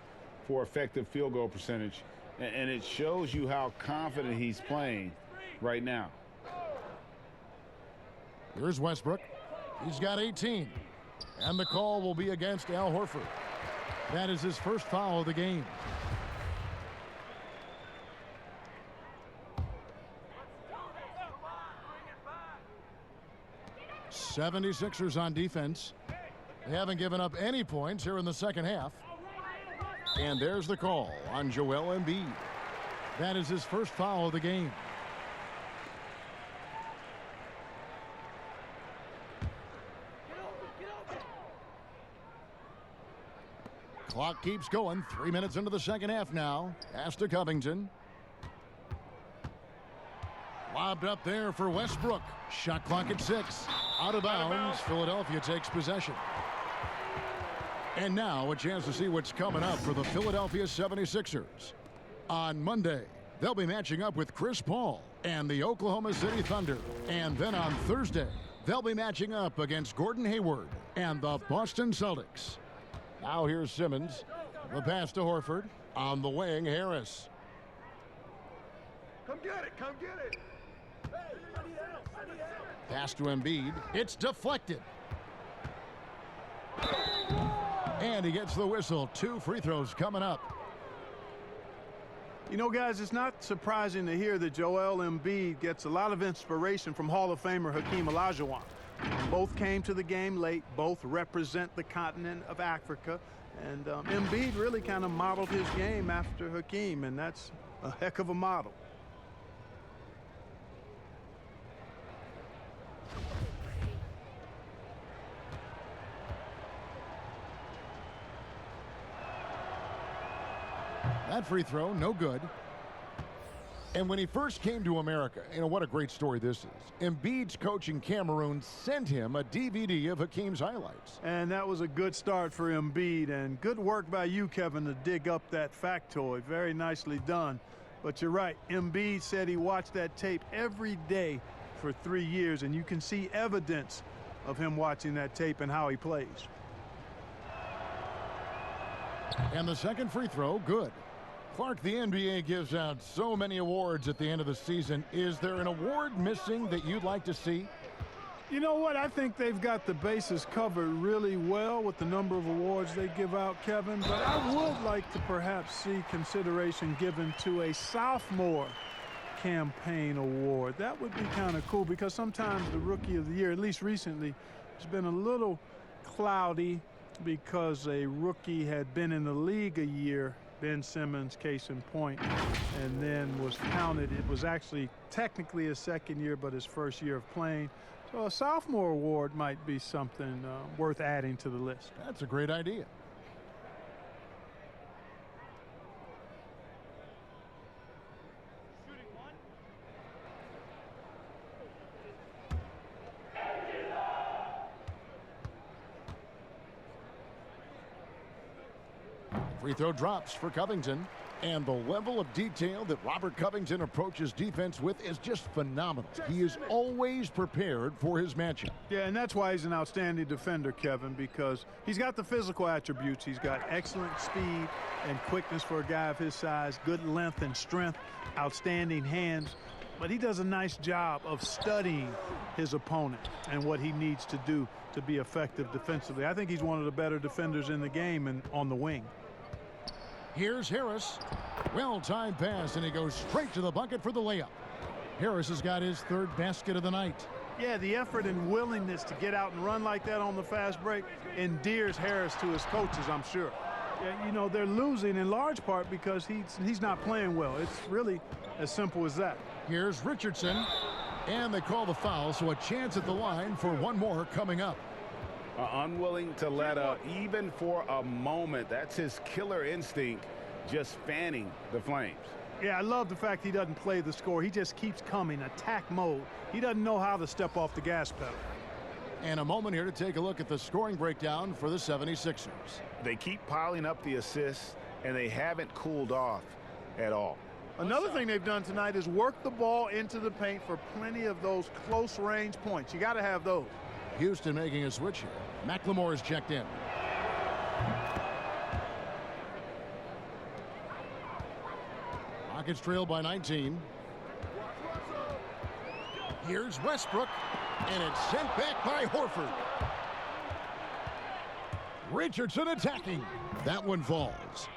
for effective field goal percentage, and it shows you how confident he's playing right now. Here's Westbrook. He's got 18. And the call will be against Al Horford. That is his first foul of the game. '76ers on defense. They haven't given up any points here in the second half. And there's the call on Joel Embiid. That is his first foul of the game. Clock keeps going. 3 minutes into the second half now. Pass to Covington. Lobbed up there for Westbrook. Shot clock at 6. Out of bounds. Philadelphia takes possession. And now a chance to see what's coming up for the Philadelphia 76ers. On Monday, they'll be matching up with Chris Paul and the Oklahoma City Thunder. And then on Thursday, they'll be matching up against Gordon Hayward and the Boston Celtics. Now here's Simmons. The pass to Horford. On the wing, Harris. Come get it. Come get it. Pass to Embiid. It's deflected. And he gets the whistle. 2 free throws coming up. You know, guys, it's not surprising to hear that Joel Embiid gets a lot of inspiration from Hall of Famer Hakeem Olajuwon. Both came to the game late. Both represent the continent of Africa. And Embiid really kind of modeled his game after Hakeem, and that's a heck of a model. That free throw, no good. And when he first came to America, you know, what a great story this is. Embiid's coach in Cameroon sent him a DVD of Hakeem's highlights. And that was a good start for Embiid, and good work by you, Kevin, to dig up that factoid. Very nicely done. But you're right, Embiid said he watched that tape every day for 3 years, and you can see evidence of him watching that tape and how he plays. And the second free throw, good. Clark, the NBA gives out so many awards at the end of the season. Is there an award missing that you'd like to see? You know what? I think they've got the bases covered really well with the number of awards they give out, Kevin. But I would like to perhaps see consideration given to a sophomore campaign award. That would be kind of cool, because sometimes the Rookie of the Year, at least recently, has been a little cloudy because a rookie had been in the league a year. Ben Simmons, case in point, and then was counted. It was actually technically his second year, but his first year of playing. So a sophomore award might be something worth adding to the list. That's a great idea. Free throw drops for Covington. And the level of detail that Robert Covington approaches defense with is just phenomenal. He is always prepared for his matchup. Yeah, and that's why he's an outstanding defender, Kevin, because he's got the physical attributes. He's got excellent speed and quickness for a guy of his size, good length and strength, outstanding hands. But he does a nice job of studying his opponent and what he needs to do to be effective defensively. I think he's one of the better defenders in the game and on the wing. Here's Harris. Well-timed pass, and he goes straight to the bucket for the layup. Harris has got his third basket of the night. Yeah, the effort and willingness to get out and run like that on the fast break endears Harris to his coaches, I'm sure. Yeah, you know, they're losing in large part because he's not playing well. It's really as simple as that. Here's Richardson, and they call the foul, so a chance at the line for one more coming up. Unwilling to let up even for a moment. That's his killer instinct, just fanning the flames. Yeah, I love the fact he doesn't play the score. He just keeps coming, attack mode. He doesn't know how to step off the gas pedal. And a moment here to take a look at the scoring breakdown for the 76ers. They keep piling up the assists, and they haven't cooled off at all. Another thing they've done tonight is work the ball into the paint for plenty of those close-range points. You got to have those. Houston making a switch here. McLemore is checked in. Rockets trail by 19. Here's Westbrook, and it's sent back by Horford. Richardson attacking. That one falls.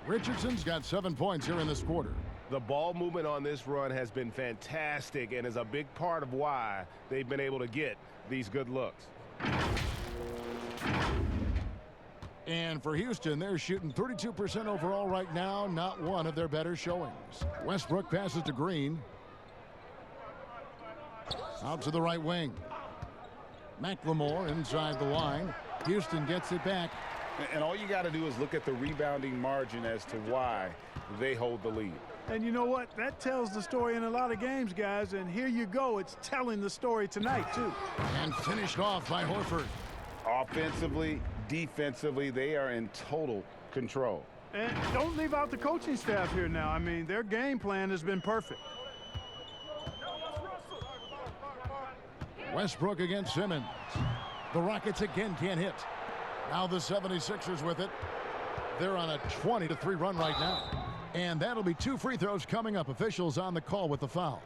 Richardson's got 7 points here in this quarter. The ball movement on this run has been fantastic and is a big part of why they've been able to get these good looks. And for Houston, they're shooting 32% overall right now, not one of their better showings. Westbrook passes to Green. Out to the right wing. McLemore inside the line. Houston gets it back. And all you got to do is look at the rebounding margin as to why they hold the lead. And you know what? That tells the story in a lot of games, guys. And here you go. It's telling the story tonight, too. And finished off by Horford. Offensively, defensively, they are in total control. And don't leave out the coaching staff here now. I mean, their game plan has been perfect. Westbrook against Simmons. The Rockets again can't hit. Now the 76ers with it. They're on a 20-3 run right now. And that'll be 2 free throws coming up. Officials on the call with the foul.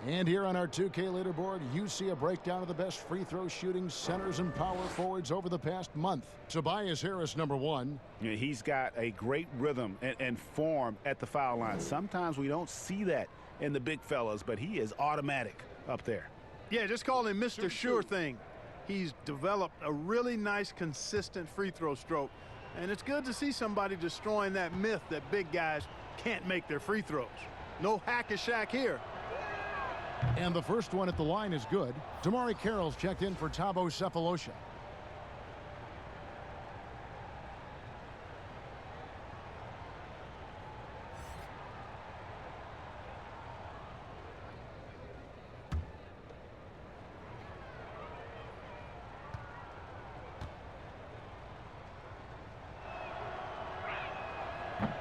And here on our 2K leaderboard, you see a breakdown of the best free throw shooting centers and power forwards over the past month. Tobias Harris, number 1. Yeah, he's got a great rhythm and form at the foul line. Sometimes we don't see that in the big fellas, but he is automatic up there. Yeah, just call him Mr. Sure Thing. He's developed a really nice, consistent free throw stroke. And it's good to see somebody destroying that myth that big guys can't make their free throws. No hack-a-shack here. And the first one at the line is good. Damari Carroll's checked in for Thabo Cephalosha.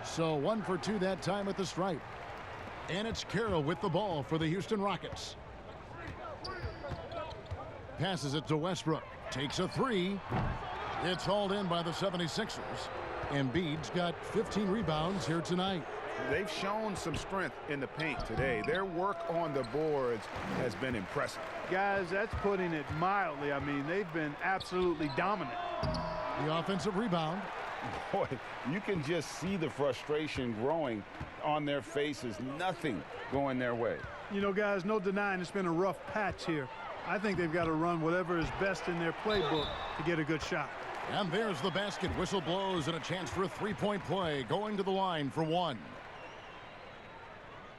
So 1 for 2 that time at the stripe. And it's Carroll with the ball for the Houston Rockets. Passes it to Westbrook. Takes a 3. It's hauled in by the 76ers. Embiid's got 15 rebounds here tonight. They've shown some strength in the paint today. Their work on the boards has been impressive. Guys, that's putting it mildly. I mean, they've been absolutely dominant. The offensive rebound. Boy, you can just see the frustration growing on their faces. Nothing going their way. You know, guys, no denying it's been a rough patch here. I think they've got to run whatever is best in their playbook to get a good shot. And there's the basket. Whistle blows and a chance for a three-point play. Going to the line for 1.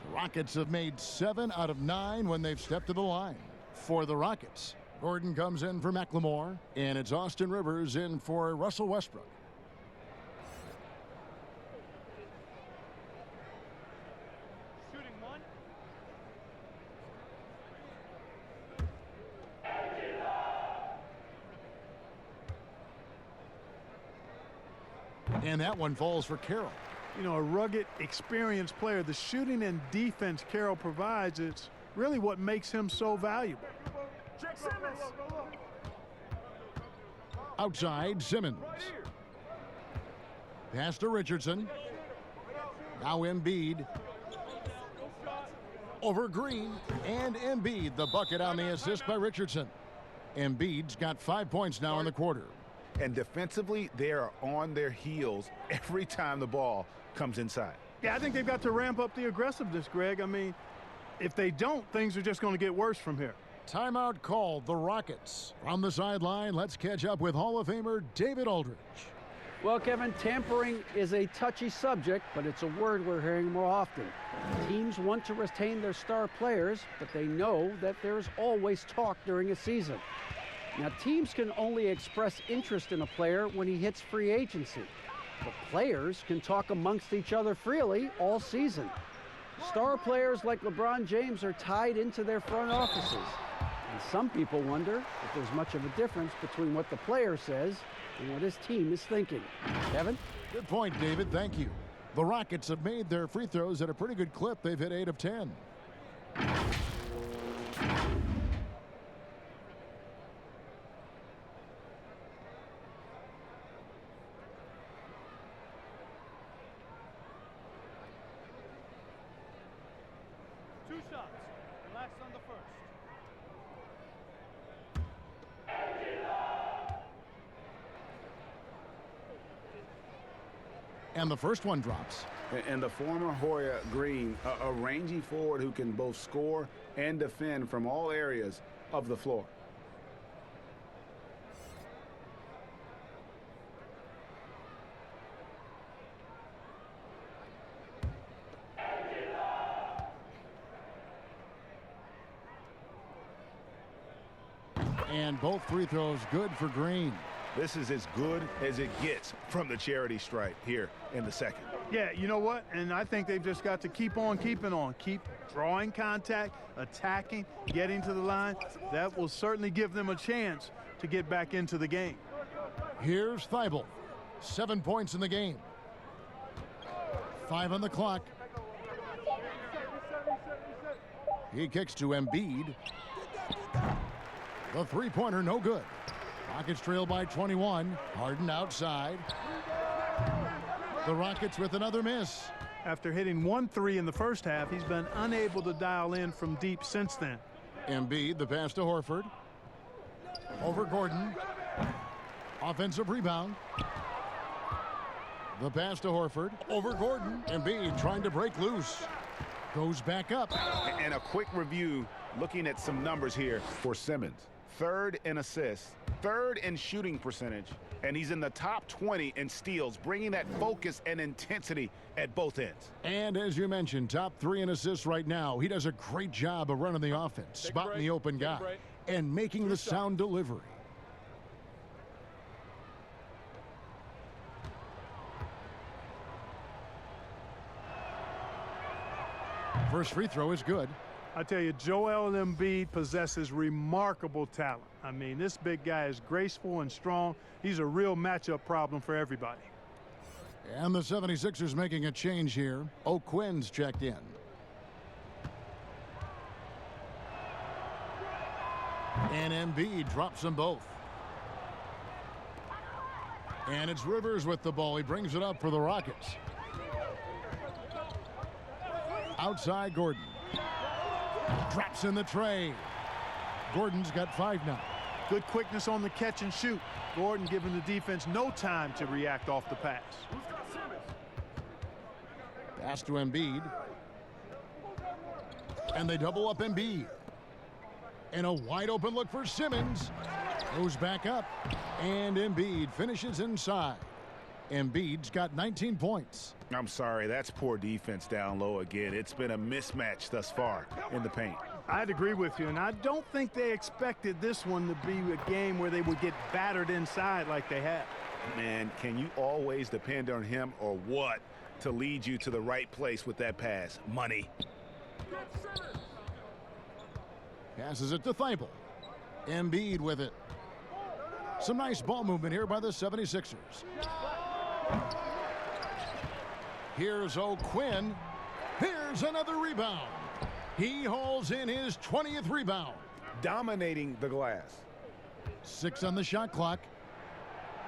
The Rockets have made 7 out of 9 when they've stepped to the line. For the Rockets, Gordon comes in for McLemore, and it's Austin Rivers in for Russell Westbrook. And that one falls for Carroll. you know, a rugged, experienced player. The shooting and defense Carroll provides, it's really what makes him so valuable. Outside, Simmons. Pass to Richardson. Now Embiid. Over Green, and Embiid, the bucket on the assist by Richardson. Embiid's got 5 points now in the quarter. And defensively, they are on their heels every time the ball comes inside. Yeah, I think they've got to ramp up the aggressiveness, Greg. I mean, if they don't, things are just going to get worse from here. Timeout called, the Rockets. From the sideline, let's catch up with Hall of Famer David Aldridge. Well, Kevin, tampering is a touchy subject, but it's a word we're hearing more often. Teams want to retain their star players, but they know that there's always talk during a season. Now, teams can only express interest in a player when he hits free agency. But players can talk amongst each other freely all season. Star players like LeBron James are tied into their front offices. And some people wonder if there's much of a difference between what the player says and what his team is thinking. Kevin? Good point, David. Thank you. The Rockets have made their free throws at a pretty good clip. They've hit 8 of 10. Two shots. Relax on the first. And the first one drops. And the former Hoya Green, a rangy forward who can both score and defend from all areas of the floor. And both free throws good for Green. This is as good as it gets from the charity stripe here in the second. Yeah, you know what? And I think they've just got to keep on keeping on. Keep drawing contact, attacking, getting to the line. That will certainly give them a chance to get back into the game. Here's Thibault. 7 points in the game. 5 on the clock. He kicks to Embiid. The three-pointer no good. Rockets trail by 21. Harden outside. The Rockets with another miss. After hitting 1 3 in the first half, he's been unable to dial in from deep since then. Embiid, the pass to Horford. Over Gordon. Offensive rebound. The pass to Horford. Over Gordon. Embiid trying to break loose. Goes back up. And a quick review looking at some numbers here for Simmons. 3rd in assists, 3rd in shooting percentage, and he's in the top 20 in steals, bringing that focus and intensity at both ends. And as you mentioned, top 3 in assists right now. He does a great job of running the offense, spotting the open guy, and making the sound delivery. First free throw is good. I tell you, Joel Embiid possesses remarkable talent. I mean, this big guy is graceful and strong. He's a real matchup problem for everybody. And the 76ers making a change here. O'Quinn's checked in. And Embiid drops them both. And it's Rivers with the ball. He brings it up for the Rockets. Outside Gordon. Drops in the tray. Gordon's got 5 now. Good quickness on the catch and shoot. Gordon giving the defense no time to react off the pass. Pass to Embiid. And they double up Embiid. And a wide open look for Simmons. Goes back up. And Embiid finishes inside. Embiid's got 19 points. I'm sorry, that's poor defense down low again. It's been a mismatch thus far in the paint. I'd agree with you, and I don't think they expected this one to be a game where they would get battered inside like they have. Man, can you always depend on him or what to lead you to the right place with that pass? Money. Passes it to Thibault. Embiid with it. Some nice ball movement here by the 76ers. Here's O'Quinn. Here's another rebound. He hauls in his 20th rebound. Dominating the glass. 6 on the shot clock.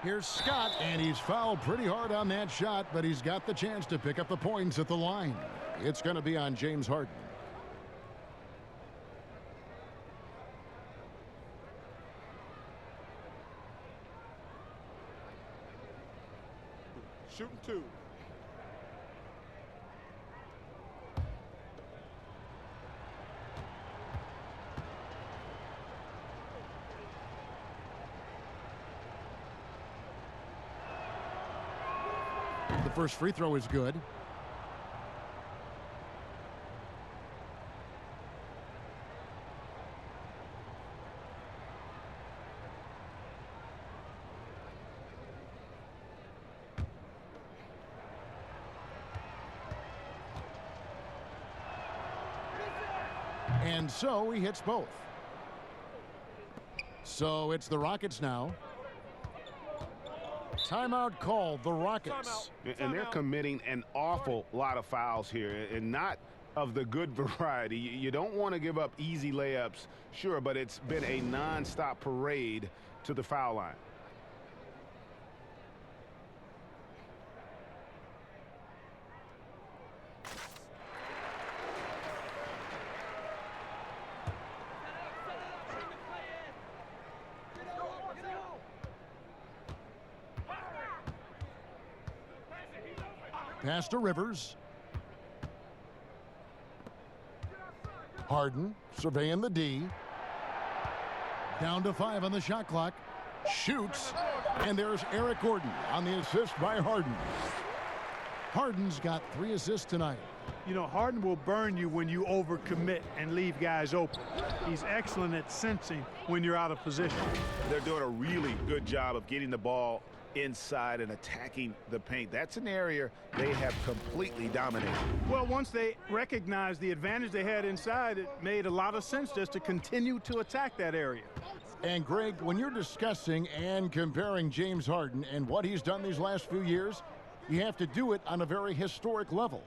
Here's Scott, and he's fouled pretty hard on that shot, but he's got the chance to pick up the points at the line. It's going to be on James Harden. Shooting 2. The first free throw is good. And so he hits both. So it's the Rockets now. Timeout called, the Rockets. And they're committing an awful lot of fouls here, and not of the good variety. You don't want to give up easy layups, sure, but it's been a non-stop parade to the foul line. Pass to Rivers. Harden surveying the D. Down to 5 on the shot clock. Shoots. And there's Eric Gordon on the assist by Harden. Harden's got 3 assists tonight. You know, Harden will burn you when you overcommit and leave guys open. He's excellent at sensing when you're out of position. They're doing a really good job of getting the ball inside and attacking the paint. That's an area they have completely dominated. Well, once they recognized the advantage they had inside, it made a lot of sense just to continue to attack that area. And Greg, when you're discussing and comparing James Harden and what he's done these last few years, you have to do it on a very historic level.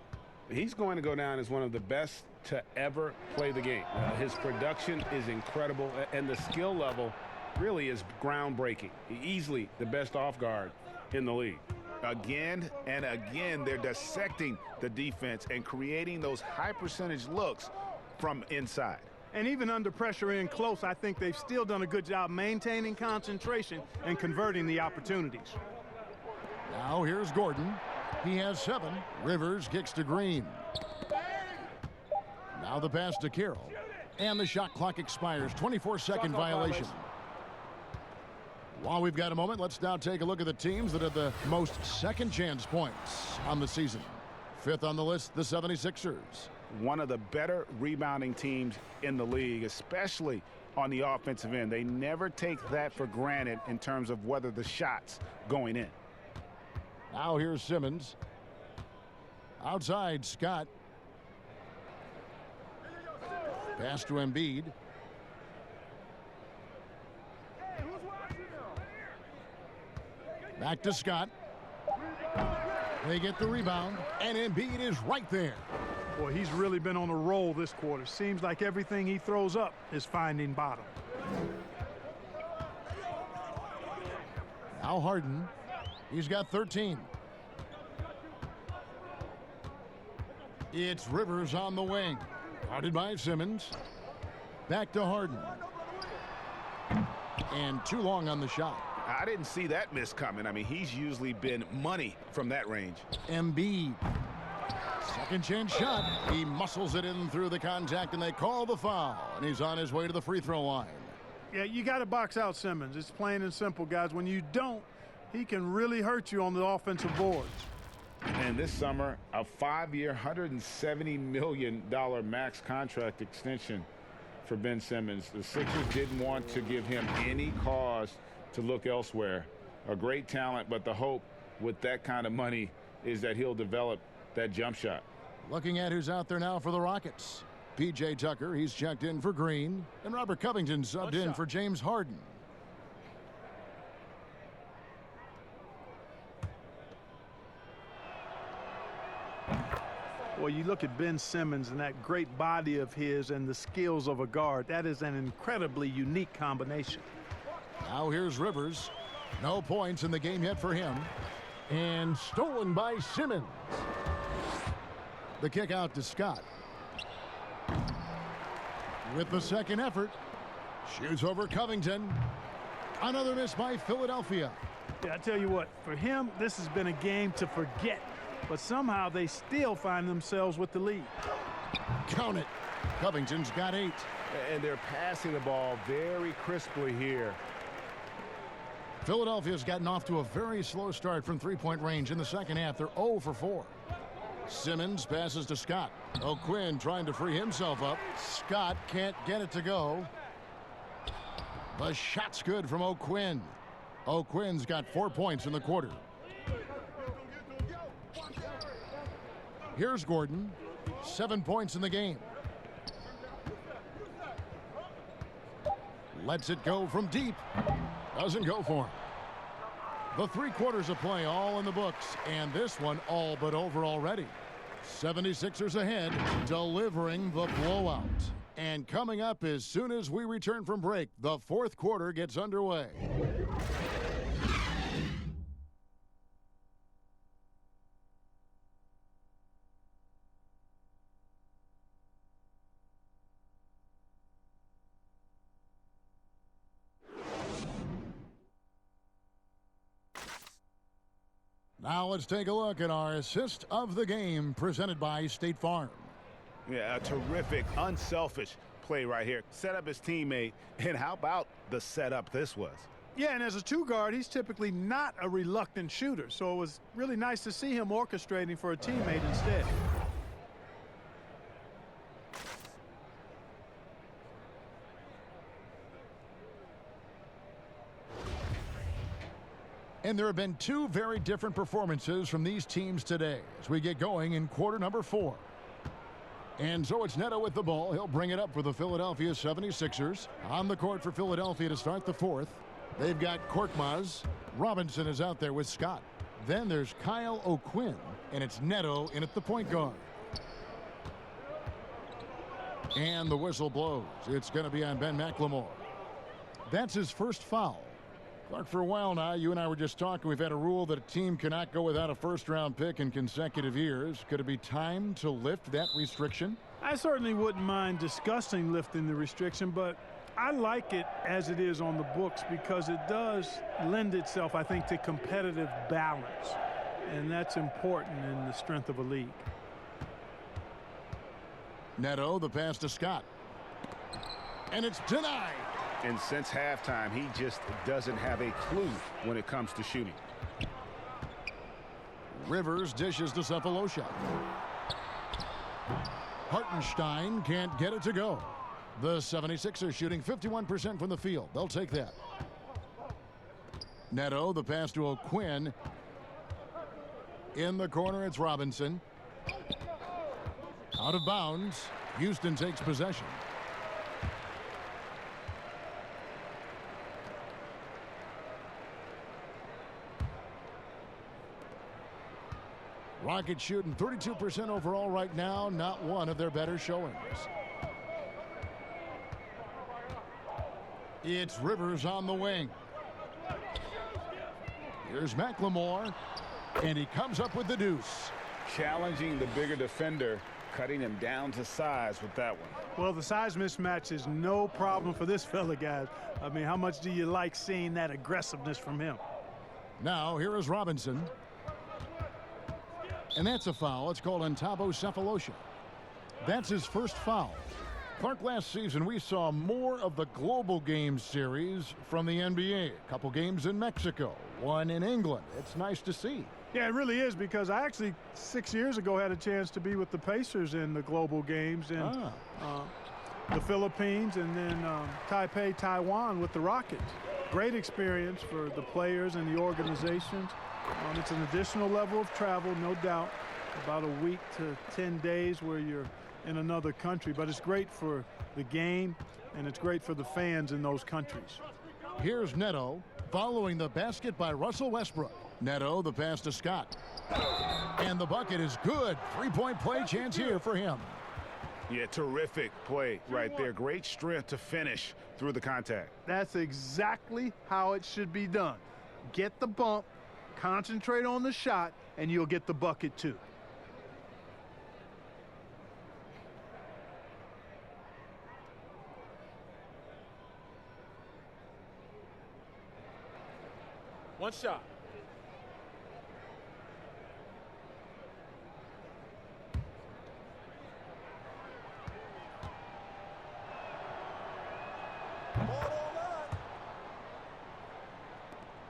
He's going to go down as one of the best to ever play the game. His production is incredible, and the skill level really is groundbreaking. Easily the best off guard in the league. Again and again, they're dissecting the defense and creating those high percentage looks from inside. And even under pressure in close, I think they've still done a good job maintaining concentration and converting the opportunities. Now here's Gordon. He has 7. Rivers kicks to Green. Now the pass to Carroll. And the shot clock expires. 24-second violation. While we've got a moment, let's now take a look at the teams that have the most second chance points on the season. 5th on the list, the 76ers. One of the better rebounding teams in the league, especially on the offensive end. They never take that for granted in terms of whether the shot's going in. Now here's Simmons. Outside, Scott. Pass to Embiid. Back to Scott. They get the rebound, and Embiid is right there. Boy, he's really been on a roll this quarter. Seems like everything he throws up is finding bottom. Now Harden. He's got 13. It's Rivers on the wing. Guarded by Simmons. Back to Harden. And too long on the shot. I didn't see that miss coming. I mean, he's usually been money from that range. Embiid. Second chance shot. He muscles it in through the contact, and they call the foul. And he's on his way to the free throw line. Yeah, you got to box out Simmons. It's plain and simple, guys. When you don't, he can really hurt you on the offensive boards. And this summer, a 5-year, $170 million max contract extension for Ben Simmons. The Sixers didn't want to give him any cause to look elsewhere. A great talent, but the hope with that kind of money is that he'll develop that jump shot. Looking at who's out there now for the Rockets. P.J. Tucker, he's checked in for Green. And Robert Covington subbed in for James Harden. Well, you look at Ben Simmons and that great body of his and the skills of a guard. That is an incredibly unique combination. Now here's Rivers. No points in the game yet for him. And stolen by Simmons. The kick out to Scott. With the second effort. Shoots over Covington. Another miss by Philadelphia. Yeah, I tell you what, for him, this has been a game to forget. But somehow they still find themselves with the lead. Count it. Covington's got 8. And they're passing the ball very crisply here. Philadelphia's gotten off to a very slow start from three-point range in the second half. They're 0 for 4. Simmons passes to Scott. O'Quinn trying to free himself up. Scott can't get it to go. The shot's good from O'Quinn. O'Quinn's got 4 points in the quarter. Here's Gordon. 7 points in the game. Lets it go from deep. Doesn't go for him. The 3 quarters of play all in the books, and this one all but over already. 76ers ahead, delivering the blowout. And coming up as soon as we return from break, the 4th quarter gets underway. Now let's take a look at our assist of the game presented by State Farm. Yeah, a terrific, unselfish play right here. Set up his teammate, and how about the setup this was? Yeah, and as a 2 guard, he's typically not a reluctant shooter, so it was really nice to see him orchestrating for a teammate instead. And there have been 2 very different performances from these teams today as we get going in quarter number 4. And so it's Neto with the ball. He'll bring it up for the Philadelphia 76ers. On the court for Philadelphia to start the 4th. They've got Korkmaz. Robinson is out there with Scott. Then there's Kyle O'Quinn, and it's Neto in at the point guard. And the whistle blows. It's going to be on Ben McLemore. That's his first foul. Clark, for a while now, you and I were just talking. We've had a rule that a team cannot go without a first-round pick in consecutive years. Could it be time to lift that restriction? I certainly wouldn't mind discussing lifting the restriction, but I like it as it is on the books because it does lend itself, I think, to competitive balance. And that's important in the strength of a league. Neto, the pass to Scott. And it's denied. And since halftime, he just doesn't have a clue when it comes to shooting. Rivers dishes to Cephalosha. Hartenstein can't get it to go. The 76ers shooting 51% from the field. They'll take that. Neto, the pass to O'Quinn. In the corner, it's Robinson. Out of bounds. Houston takes possession. Rockets shooting 32% overall right now. Not one of their better showings. It's Rivers on the wing. Here's McLemore. And he comes up with the deuce. Challenging the bigger defender, cutting him down to size with that one. Well, the size mismatch is no problem for this fella, guys. I mean, how much do you like seeing that aggressiveness from him? Now, here is Robinson. And that's a foul. It's called Ntabo Cephalosha. That's his first foul. Clark, last season we saw more of the global games series from the NBA. A couple games in Mexico, one in England. It's nice to see. Yeah, it really is, because I actually 6 years ago had a chance to be with the Pacers in the global games in the Philippines, and then Taipei, Taiwan with the Rockets. Great experience for the players and the organizations. It's an additional level of travel, no doubt, about a week to 10 days where you're in another country, but it's great for the game and it's great for the fans in those countries. Here's Neto following the basket by Russell Westbrook. Neto, the pass to Scott. And the bucket is good. Three-point play chance here for him. Yeah, terrific play right there. Great strength to finish through the contact. That's exactly how it should be done. Get the bump, concentrate on the shot, and you'll get the bucket too. One shot.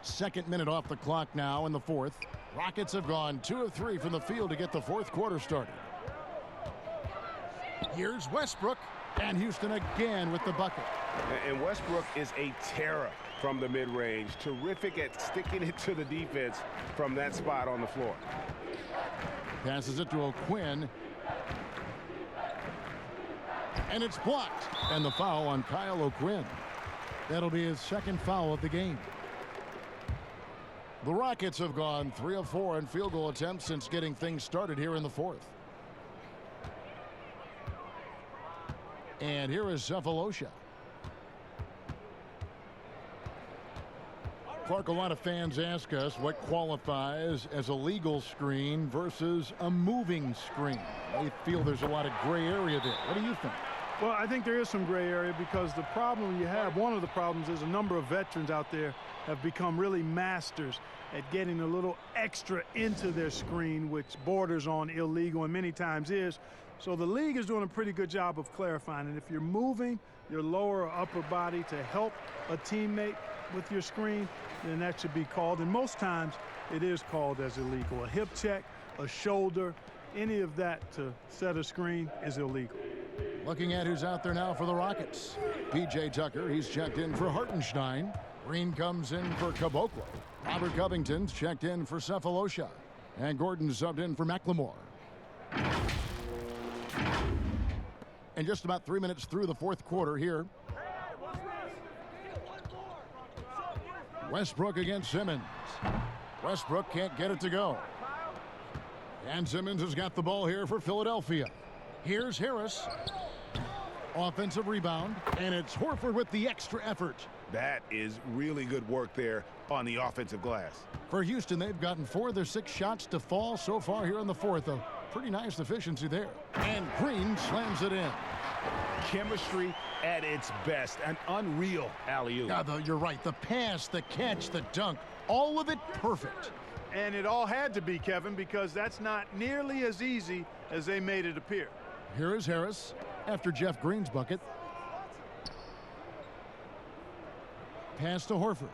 Second minute off the clock now in the fourth. Rockets have gone 2 of 3 from the field to get the fourth quarter started. Here's Westbrook, and Houston again with the bucket. And Westbrook is a terror from the mid-range. Terrific at sticking it to the defense from that spot on the floor. Passes it to O'Quinn. And it's blocked. And the foul on Kyle O'Quinn. That'll be his second foul of the game. The Rockets have gone 3 of 4 in field goal attempts since getting things started here in the fourth. And here is Cephalosha. Clark, a lot of fans ask us what qualifies as a legal screen versus a moving screen. They feel there's a lot of gray area there. What do you think? Well, I think there is some gray area because the problem you have, one of the problems is a number of veterans out there have become really masters at getting a little extra into their screen, which borders on illegal and many times is. So the league is doing a pretty good job of clarifying. And if you're moving your lower or upper body to help a teammate with your screen, then that should be called. And most times it is called as illegal. A hip check, a shoulder, any of that to set a screen is illegal. Looking at who's out there now for the Rockets. P.J. Tucker, he's checked in for Hartenstein. Green comes in for Caboclo. Robert Covington's checked in for Cephalosha. And Gordon subbed in for McLemore. And just about 3 minutes through the fourth quarter here. Westbrook against Simmons. Westbrook can't get it to go. And Simmons has got the ball here for Philadelphia. Here's Harris. Offensive rebound, and it's Horford with the extra effort. That is really good work there on the offensive glass. For Houston, they've gotten 4 of their 6 shots to fall so far here in the fourth. A pretty nice efficiency there. And Green slams it in. Chemistry at its best. An unreal alley-oop. You're right. The pass, the catch, the dunk, all of it perfect. And it all had to be, Kevin, because that's not nearly as easy as they made it appear. Here is Harris after Jeff Green's bucket. Pass to Horford.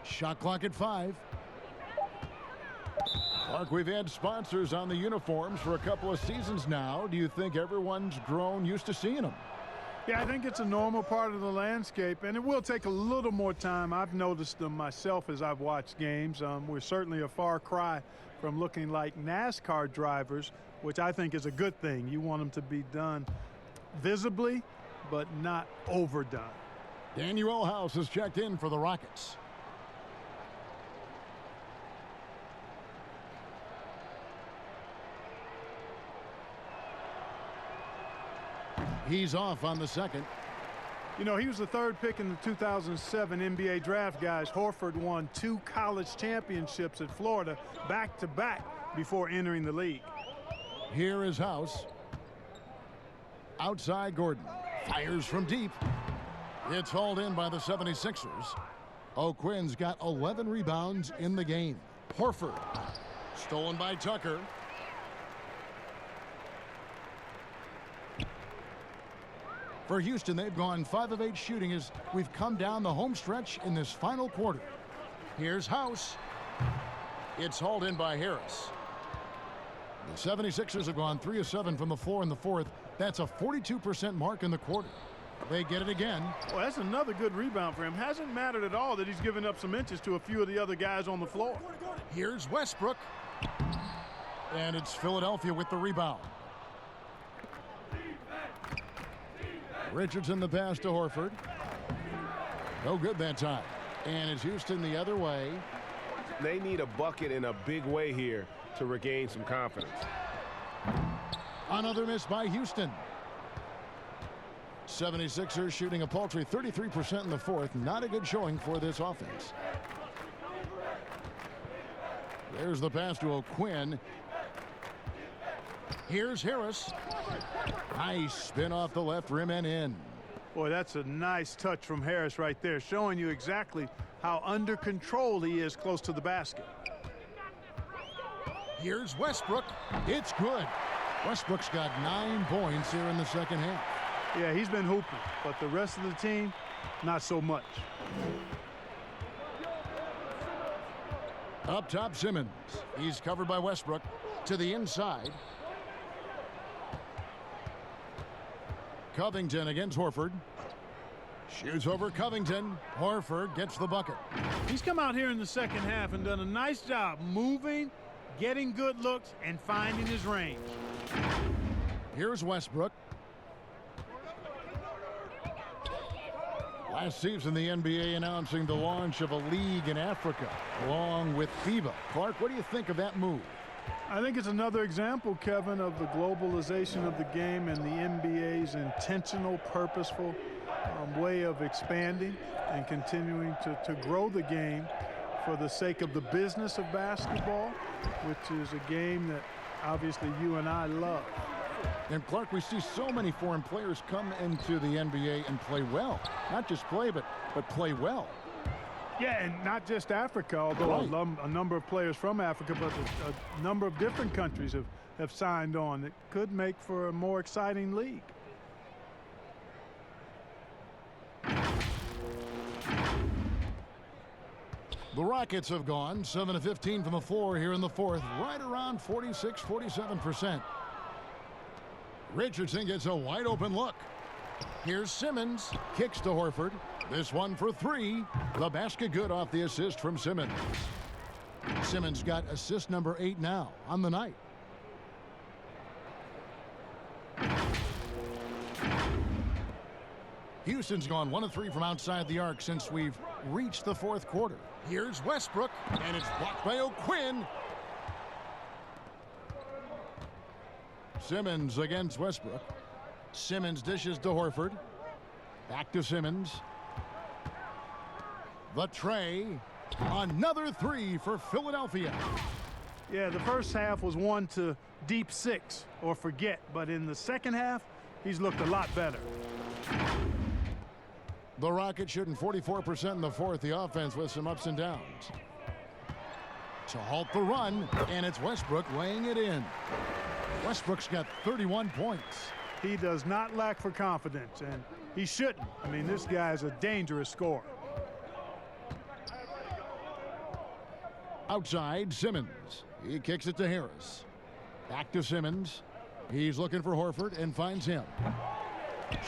Shot clock at 5. Clark, we've had sponsors on the uniforms for a couple of seasons now. Do you think everyone's grown used to seeing them? Yeah, I think it's a normal part of the landscape, and it will take a little more time. I've noticed them myself as I've watched games. We're certainly a far cry from looking like NASCAR drivers, which I think is a good thing. You want them to be done visibly, but not overdone. Daniel House has checked in for the Rockets. He's off on the second. You know, he was the 3rd pick in the 2007 NBA draft, guys. Horford won 2 college championships at Florida back-to-back before entering the league. Here is House. Outside Gordon. Fires from deep. It's hauled in by the 76ers. O'Quinn's got 11 rebounds in the game. Horford. Stolen by Tucker. For Houston, they've gone 5 of 8 shooting as we've come down the home stretch in this final quarter. Here's House. It's hauled in by Harris. The 76ers have gone 3 of 7 from the floor in the fourth. That's a 42% mark in the quarter. They get it again. Well, that's another good rebound for him. Hasn't mattered at all that he's given up some inches to a few of the other guys on the floor. Here's Westbrook. And it's Philadelphia with the rebound. Richardson the pass to Horford. No good that time. And it's Houston the other way. They need a bucket in a big way here to regain some confidence. Another miss by Houston. 76ers shooting a paltry 33% in the fourth. Not a good showing for this offense. There's the pass to O'Quinn. Here's Harris. Nice spin off the left rim and in. Boy, that's a nice touch from Harris right there, showing you exactly how under control he is close to the basket. Here's Westbrook. It's good. Westbrook's got 9 points here in the second half. Yeah, he's been hooping, but the rest of the team, not so much. Up top, Simmons. He's covered by Westbrook. To the inside. Covington against Horford. Shoots over Covington. Horford gets the bucket. He's come out here in the second half and done a nice job moving, getting good looks, and finding his range. Here's Westbrook. Last season, the NBA announcing the launch of a league in Africa, along with FIBA. Clark, what do you think of that move? I think it's another example, Kevin, of the globalization of the game and the NBA's intentional, purposeful way of expanding and continuing to grow the game for the sake of the business of basketball, which is a game that obviously you and I love. And Clark, we see so many foreign players come into the NBA and play well. Not just play, but play well. Yeah, and not just Africa, although a number of players from Africa, but a number of different countries have signed on. It could make for a more exciting league. The Rockets have gone 7 of 15 from the floor here in the fourth, right around 46-47%. Richardson gets a wide open look. Here's Simmons, kicks to Horford. This one for 3. The basket good off the assist from Simmons. Simmons got assist number 8 now on the night. Houston's gone 1 of 3 from outside the arc since we've reached the fourth quarter. Here's Westbrook, and it's blocked by O'Quinn. Simmons against Westbrook. Simmons dishes to Horford. Back to Simmons. The tray. Another 3 for Philadelphia. Yeah, the first half was one to deep 6 or forget, but in the second half, he's looked a lot better. The Rockets shooting 44% in the fourth. The offense with some ups and downs. To halt the run, and it's Westbrook laying it in. Westbrook's got 31 points. He does not lack for confidence, and he shouldn't. I mean, this guy's a dangerous scorer. Outside, Simmons. He kicks it to Harris. Back to Simmons. He's looking for Horford and finds him.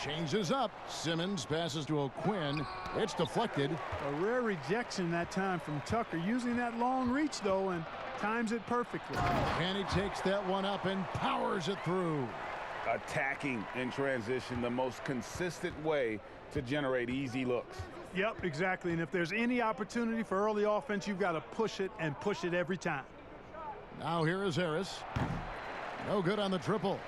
Changes up. Simmons passes to O'Quinn. It's deflected. A rare rejection that time from Tucker, using that long reach, though, and times it perfectly. And he takes that one up and powers it through. Attacking in transition, the most consistent way to generate easy looks. Yep, exactly. And if there's any opportunity for early offense, you've got to push it and push it every time. Now here is Harris. No good on the triple.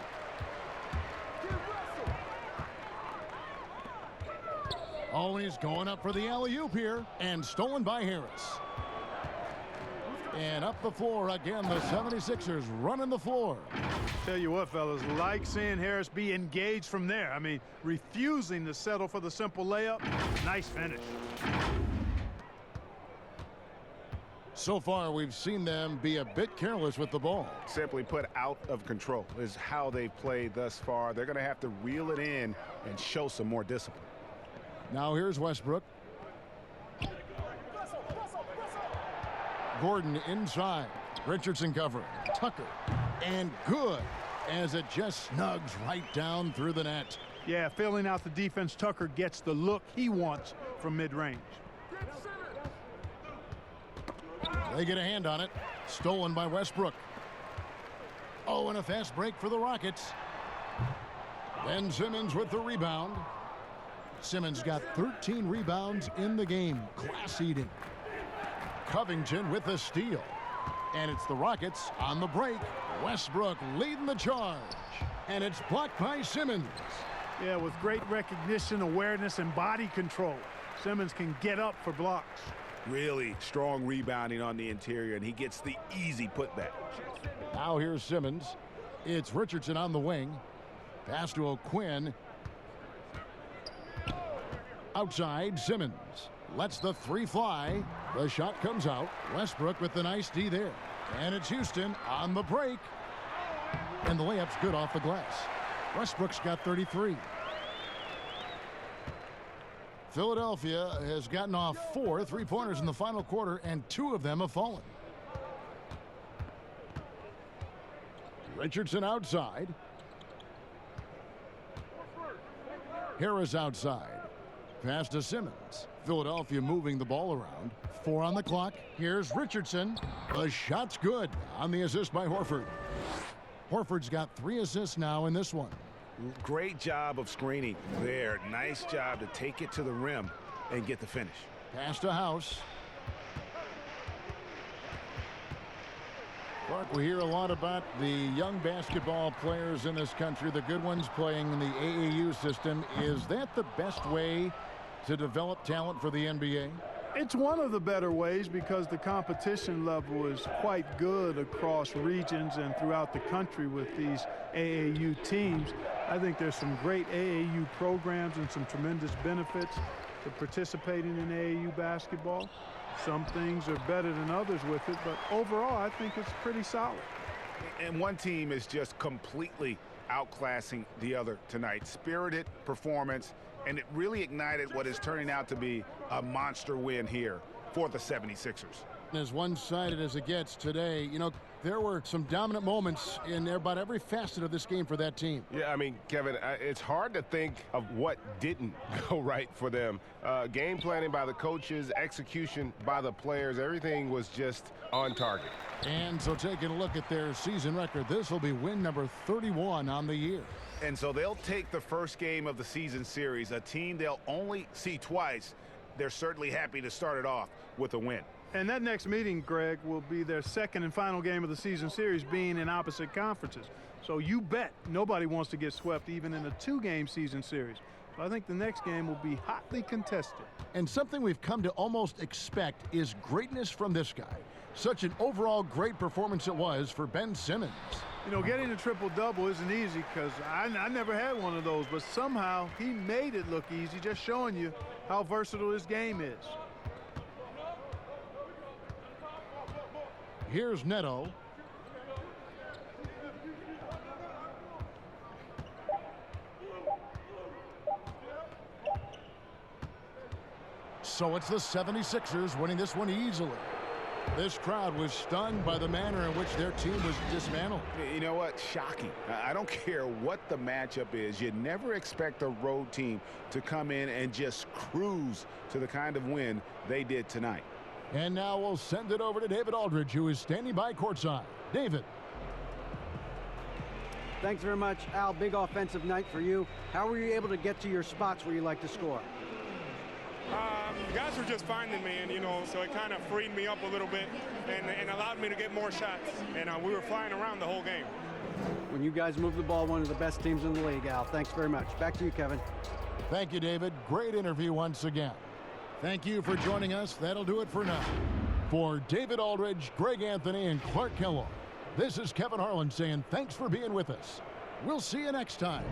Oh, and he's going up for the alley-oop here, and stolen by Harris. And up the floor again, the 76ers running the floor. Tell you what, fellas, like seeing Harris be engaged from there. I mean, refusing to settle for the simple layup. Nice finish. So far, we've seen them be a bit careless with the ball. Simply put, out of control is how they've played thus far. They're going to have to reel it in and show some more discipline. Now here's Westbrook. Gordon inside. Richardson covering. Tucker. And good as it just snugs right down through the net. Yeah, filling out the defense, Tucker gets the look he wants from mid-range. They get a hand on it. Stolen by Westbrook. Oh, and a fast break for the Rockets. Ben Simmons with the rebound. Simmons got 13 rebounds in the game. Class eating. Covington with the steal. And it's the Rockets on the break. Westbrook leading the charge. And it's blocked by Simmons. Yeah, with great recognition, awareness, and body control, Simmons can get up for blocks. Really strong rebounding on the interior, and he gets the easy putback. Now here's Simmons. It's Richardson on the wing. Pass to O'Quinn. Outside, Simmons lets the three fly. The shot comes out. Westbrook with the nice D there. And it's Houston on the break. And the layup's good off the glass. Westbrook's got 33. Philadelphia has gotten off 4 3-pointers in the final quarter, and 2 of them have fallen. Richardson outside. Harris outside. Pass to Simmons. Philadelphia moving the ball around. 4 on the clock. Here's Richardson. The shot's good on the assist by Horford. Horford's got 3 assists now in this one. Great job of screening there. Nice job to take it to the rim and get the finish. Pass to House. Clark, we hear a lot about the young basketball players in this country, the good ones playing in the AAU system. Is that the best way to develop talent for the NBA? It's one of the better ways because the competition level is quite good across regions and throughout the country with these AAU teams. I think there's some great AAU programs and some tremendous benefits to participating in AAU basketball. Some things are better than others with it, but overall I think it's pretty solid. And one team is just completely outclassing the other tonight. Spirited performance, and it really ignited what is turning out to be a monster win here for the 76ers. As one-sided as it gets today, you know, there were some dominant moments in about every facet of this game for that team. Yeah, I mean, Kevin, it's hard to think of what didn't go right for them. Game planning by the coaches, execution by the players, everything was just on target. And so taking a look at their season record, this will be win number 31 on the year. And so they'll take the first game of the season series, a team they'll only see twice. They're certainly happy to start it off with a win. And that next meeting, Greg, will be their second and final game of the season series, being in opposite conferences. So you bet nobody wants to get swept even in a 2-game season series. So I think the next game will be hotly contested. And something we've come to almost expect is greatness from this guy. Such an overall great performance it was for Ben Simmons. You know, getting a triple-double isn't easy because I never had one of those, but somehow he made it look easy, just showing you how versatile his game is. Here's Neto. So it's the 76ers winning this one easily. This crowd was stunned by the manner in which their team was dismantled. You know what? Shocking. I don't care what the matchup is. You never expect a road team to come in and just cruise to the kind of win they did tonight. And now we'll send it over to David Aldridge, who is standing by courtside. David. Thanks very much, Al. Big offensive night for you. How were you able to get to your spots where you like to score? The guys were just finding me, and so it kind of freed me up a little bit and allowed me to get more shots. And we were flying around the whole game. When you guys move the ball, one of the best teams in the league, Al. Thanks very much. Back to you, Kevin. Thank you, David. Great interview once again. Thank you for joining us. That'll do it for now. For David Aldridge, Greg Anthony, and Clark Kellogg, this is Kevin Harlan saying thanks for being with us. We'll see you next time.